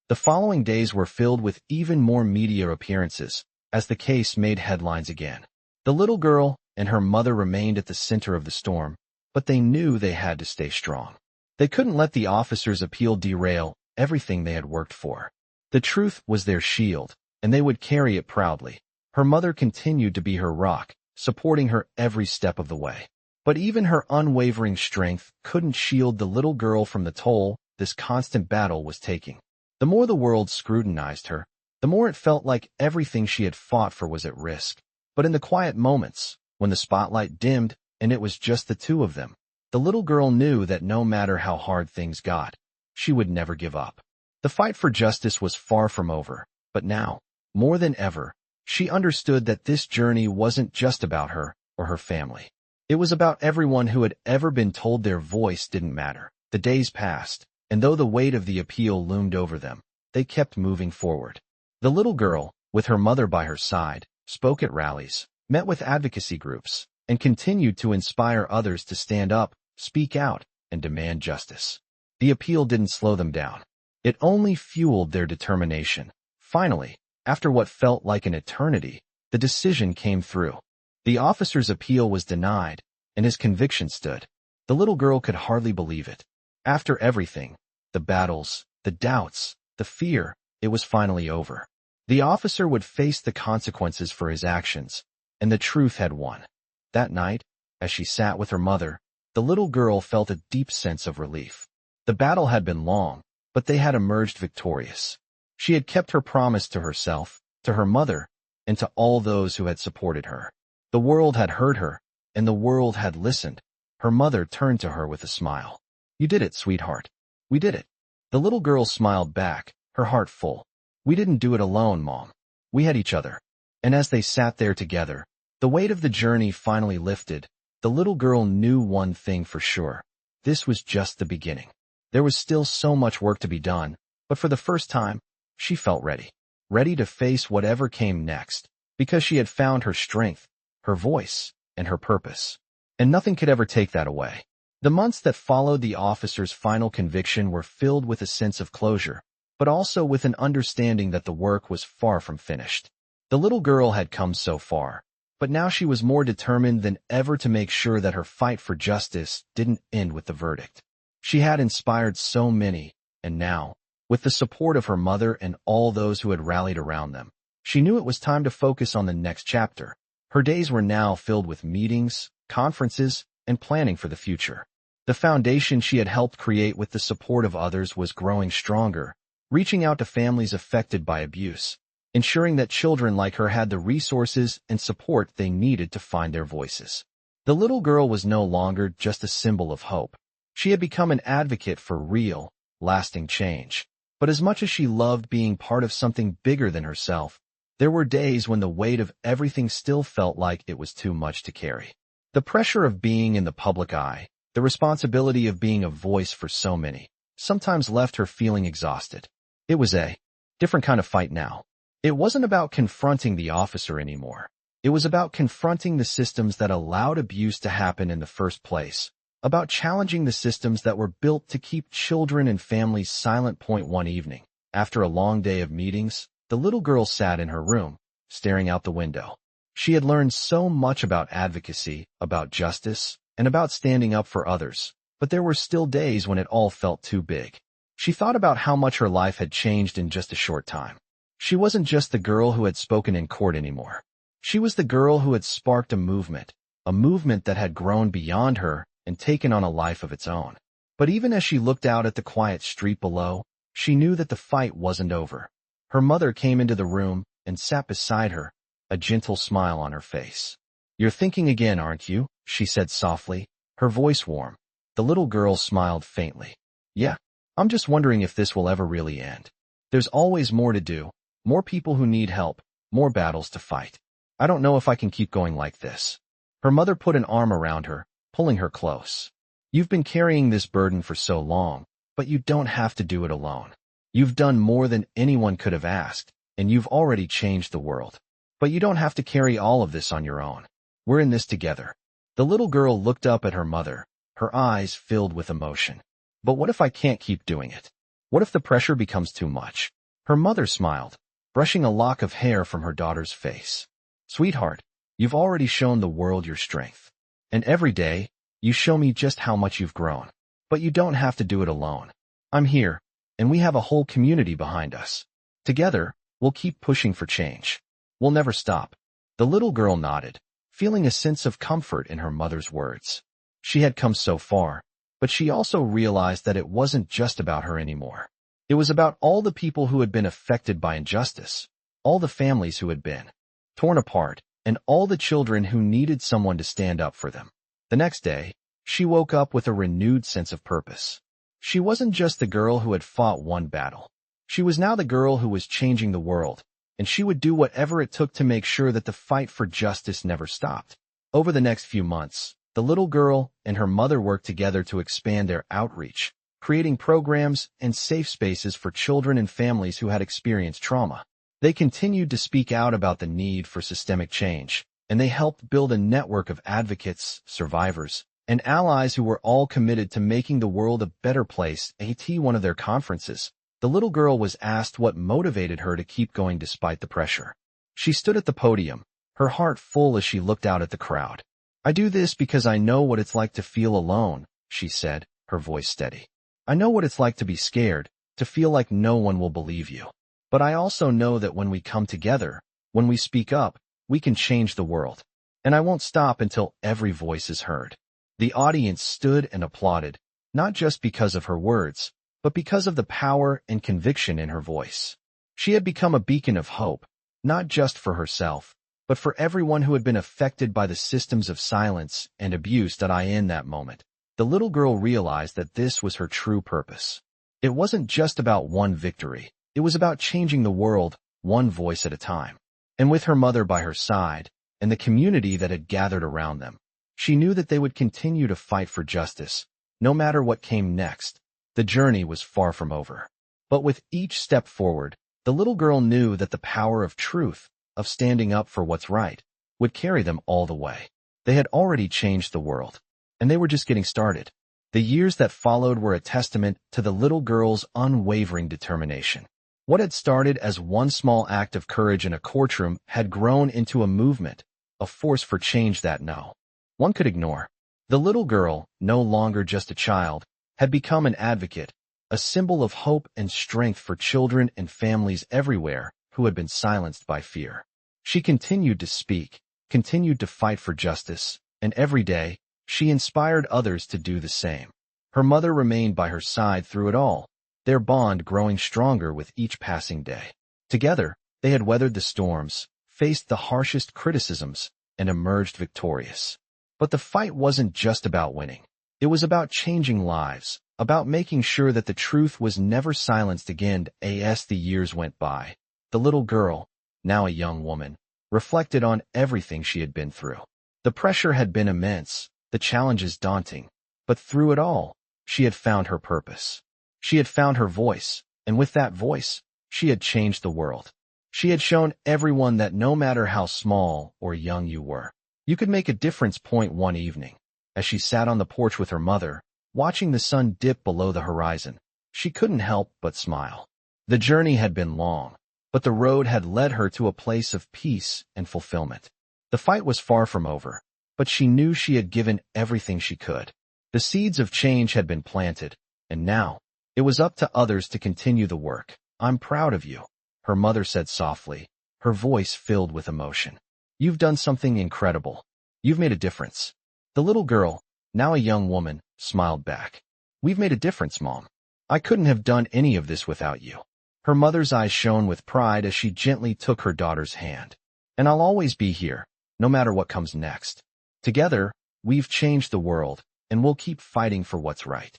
The following days were filled with even more media appearances, as the case made headlines again. The little girl and her mother remained at the center of the storm, but they knew they had to stay strong. They couldn't let the officers' appeal derail everything they had worked for. The truth was their shield, and they would carry it proudly. Her mother continued to be her rock, supporting her every step of the way. But even her unwavering strength couldn't shield the little girl from the toll this constant battle was taking. The more the world scrutinized her, the more it felt like everything she had fought for was at risk. But in the quiet moments, when the spotlight dimmed and it was just the two of them, the little girl knew that no matter how hard things got, she would never give up. The fight for justice was far from over, but now, more than ever, she understood that this journey wasn't just about her or her family. It was about everyone who had ever been told their voice didn't matter. The days passed, and though the weight of the appeal loomed over them, they kept moving forward. The little girl, with her mother by her side, spoke at rallies, met with advocacy groups, and continued to inspire others to stand up, speak out, and demand justice. The appeal didn't slow them down. It only fueled their determination. Finally, after what felt like an eternity, the decision came through. The officer's appeal was denied, and his conviction stood. The little girl could hardly believe it. After everything, the battles, the doubts, the fear, it was finally over. The officer would face the consequences for his actions, and the truth had won. That night, as she sat with her mother, the little girl felt a deep sense of relief. The battle had been long, but they had emerged victorious. She had kept her promise to herself, to her mother, and to all those who had supported her. The world had heard her, and the world had listened. Her mother turned to her with a smile. "You did it, sweetheart. We did it." The little girl smiled back, her heart full. "We didn't do it alone, Mom. We had each other." And as they sat there together, the weight of the journey finally lifted. The little girl knew one thing for sure. This was just the beginning. There was still so much work to be done, but for the first time, she felt ready. Ready to face whatever came next, because she had found her strength, her voice, and her purpose. And nothing could ever take that away. The months that followed the officer's final conviction were filled with a sense of closure, but also with an understanding that the work was far from finished. The little girl had come so far, but now she was more determined than ever to make sure that her fight for justice didn't end with the verdict. She had inspired so many, and now, with the support of her mother and all those who had rallied around them, she knew it was time to focus on the next chapter. Her days were now filled with meetings, conferences, and planning for the future. The foundation she had helped create with the support of others was growing stronger, reaching out to families affected by abuse, ensuring that children like her had the resources and support they needed to find their voices. The little girl was no longer just a symbol of hope. She had become an advocate for real, lasting change. But as much as she loved being part of something bigger than herself, there were days when the weight of everything still felt like it was too much to carry. The pressure of being in the public eye, the responsibility of being a voice for so many, sometimes left her feeling exhausted. It was a different kind of fight now. It wasn't about confronting the officer anymore. It was about confronting the systems that allowed abuse to happen in the first place, about challenging the systems that were built to keep children and families silent. One evening, after a long day of meetings, the little girl sat in her room, staring out the window. She had learned so much about advocacy, about justice, and about standing up for others, but there were still days when it all felt too big. She thought about how much her life had changed in just a short time. She wasn't just the girl who had spoken in court anymore. She was the girl who had sparked a movement that had grown beyond her and taken on a life of its own. But even as she looked out at the quiet street below, she knew that the fight wasn't over. Her mother came into the room and sat beside her, a gentle smile on her face. "You're thinking again, aren't you?" she said softly, her voice warm. The little girl smiled faintly. "Yeah, I'm just wondering if this will ever really end. There's always more to do, more people who need help, more battles to fight. I don't know if I can keep going like this." Her mother put an arm around her, pulling her close. "You've been carrying this burden for so long, but you don't have to do it alone. You've done more than anyone could have asked, and you've already changed the world. But you don't have to carry all of this on your own. We're in this together." The little girl looked up at her mother, her eyes filled with emotion. "But what if I can't keep doing it? What if the pressure becomes too much?" Her mother smiled, brushing a lock of hair from her daughter's face. "Sweetheart, you've already shown the world your strength. And every day, you show me just how much you've grown. But you don't have to do it alone. I'm here, and we have a whole community behind us. Together, we'll keep pushing for change. We'll never stop." The little girl nodded, feeling a sense of comfort in her mother's words. She had come so far, but she also realized that it wasn't just about her anymore. It was about all the people who had been affected by injustice, all the families who had been torn apart, and all the children who needed someone to stand up for them. The next day, she woke up with a renewed sense of purpose. She wasn't just the girl who had fought one battle. She was now the girl who was changing the world, and she would do whatever it took to make sure that the fight for justice never stopped. Over the next few months, the little girl and her mother worked together to expand their outreach, creating programs and safe spaces for children and families who had experienced trauma. They continued to speak out about the need for systemic change, and they helped build a network of advocates, survivors, and allies who were all committed to making the world a better place. At one of their conferences, the little girl was asked what motivated her to keep going despite the pressure. She stood at the podium, her heart full as she looked out at the crowd. "I do this because I know what it's like to feel alone," she said, her voice steady. "I know what it's like to be scared, to feel like no one will believe you. But I also know that when we come together, when we speak up, we can change the world. And I won't stop until every voice is heard." The audience stood and applauded, not just because of her words, but because of the power and conviction in her voice. She had become a beacon of hope, not just for herself, but for everyone who had been affected by the systems of silence and abuse. In that moment, the little girl realized that this was her true purpose. It wasn't just about one victory. It was about changing the world, one voice at a time. And with her mother by her side, and the community that had gathered around them, she knew that they would continue to fight for justice, no matter what came next. The journey was far from over. But with each step forward, the little girl knew that the power of truth, of standing up for what's right, would carry them all the way. They had already changed the world, and they were just getting started. The years that followed were a testament to the little girl's unwavering determination. What had started as one small act of courage in a courtroom had grown into a movement, a force for change that no one could ignore. The little girl, no longer just a child, had become an advocate, a symbol of hope and strength for children and families everywhere who had been silenced by fear. She continued to speak, continued to fight for justice, and every day, she inspired others to do the same. Her mother remained by her side through it all, their bond growing stronger with each passing day. Together, they had weathered the storms, faced the harshest criticisms, and emerged victorious. But the fight wasn't just about winning. It was about changing lives, about making sure that the truth was never silenced again. As the years went by, the little girl, now a young woman, reflected on everything she had been through. The pressure had been immense, the challenges daunting, but through it all, she had found her purpose. She had found her voice, and with that voice, she had changed the world. She had shown everyone that no matter how small or young you were, you could make a difference. One evening, as she sat on the porch with her mother, watching the sun dip below the horizon, she couldn't help but smile. The journey had been long, but the road had led her to a place of peace and fulfillment. The fight was far from over, but she knew she had given everything she could. The seeds of change had been planted, and now, it was up to others to continue the work. "I'm proud of you," her mother said softly, her voice filled with emotion. "You've done something incredible. You've made a difference." The little girl, now a young woman, smiled back. "We've made a difference, Mom. I couldn't have done any of this without you." Her mother's eyes shone with pride as she gently took her daughter's hand. "And I'll always be here, no matter what comes next. Together, we've changed the world, and we'll keep fighting for what's right."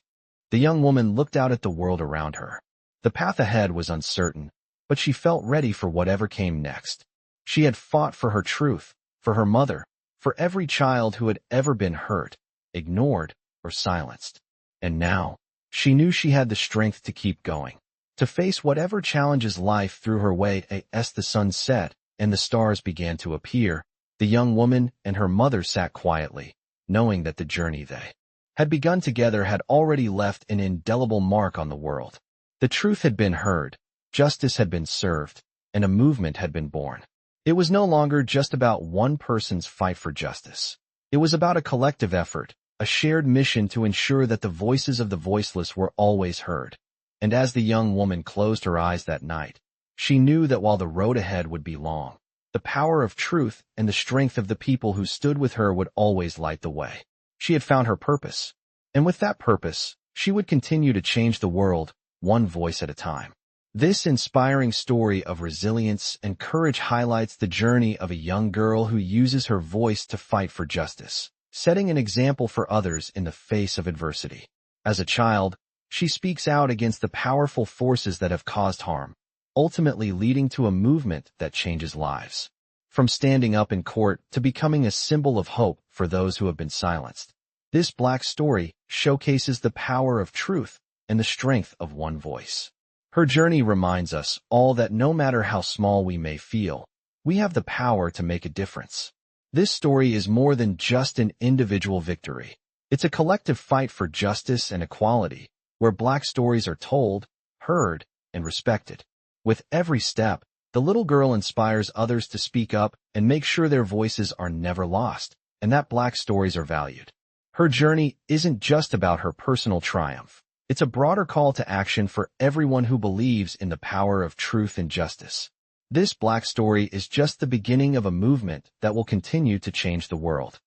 The young woman looked out at the world around her. The path ahead was uncertain, but she felt ready for whatever came next. She had fought for her truth, for her mother, for every child who had ever been hurt, ignored, or silenced. And now, she knew she had the strength to keep going, to face whatever challenges life threw her way. As the sun set and the stars began to appear, the young woman and her mother sat quietly, knowing that the journey they had begun together had already left an indelible mark on the world. The truth had been heard, justice had been served, and a movement had been born. It was no longer just about one person's fight for justice. It was about a collective effort, a shared mission to ensure that the voices of the voiceless were always heard. And as the young woman closed her eyes that night, she knew that while the road ahead would be long, the power of truth and the strength of the people who stood with her would always light the way. She had found her purpose, and with that purpose, she would continue to change the world, one voice at a time. This inspiring story of resilience and courage highlights the journey of a young girl who uses her voice to fight for justice, setting an example for others in the face of adversity. As a child, she speaks out against the powerful forces that have caused harm, ultimately leading to a movement that changes lives. From standing up in court to becoming a symbol of hope for those who have been silenced, this Black story showcases the power of truth and the strength of one voice. Her journey reminds us all that no matter how small we may feel, we have the power to make a difference. This story is more than just an individual victory. It's a collective fight for justice and equality, where Black stories are told, heard, and respected. With every step, the little girl inspires others to speak up and make sure their voices are never lost, and that Black stories are valued. Her journey isn't just about her personal triumph. It's a broader call to action for everyone who believes in the power of truth and justice. This Black story is just the beginning of a movement that will continue to change the world.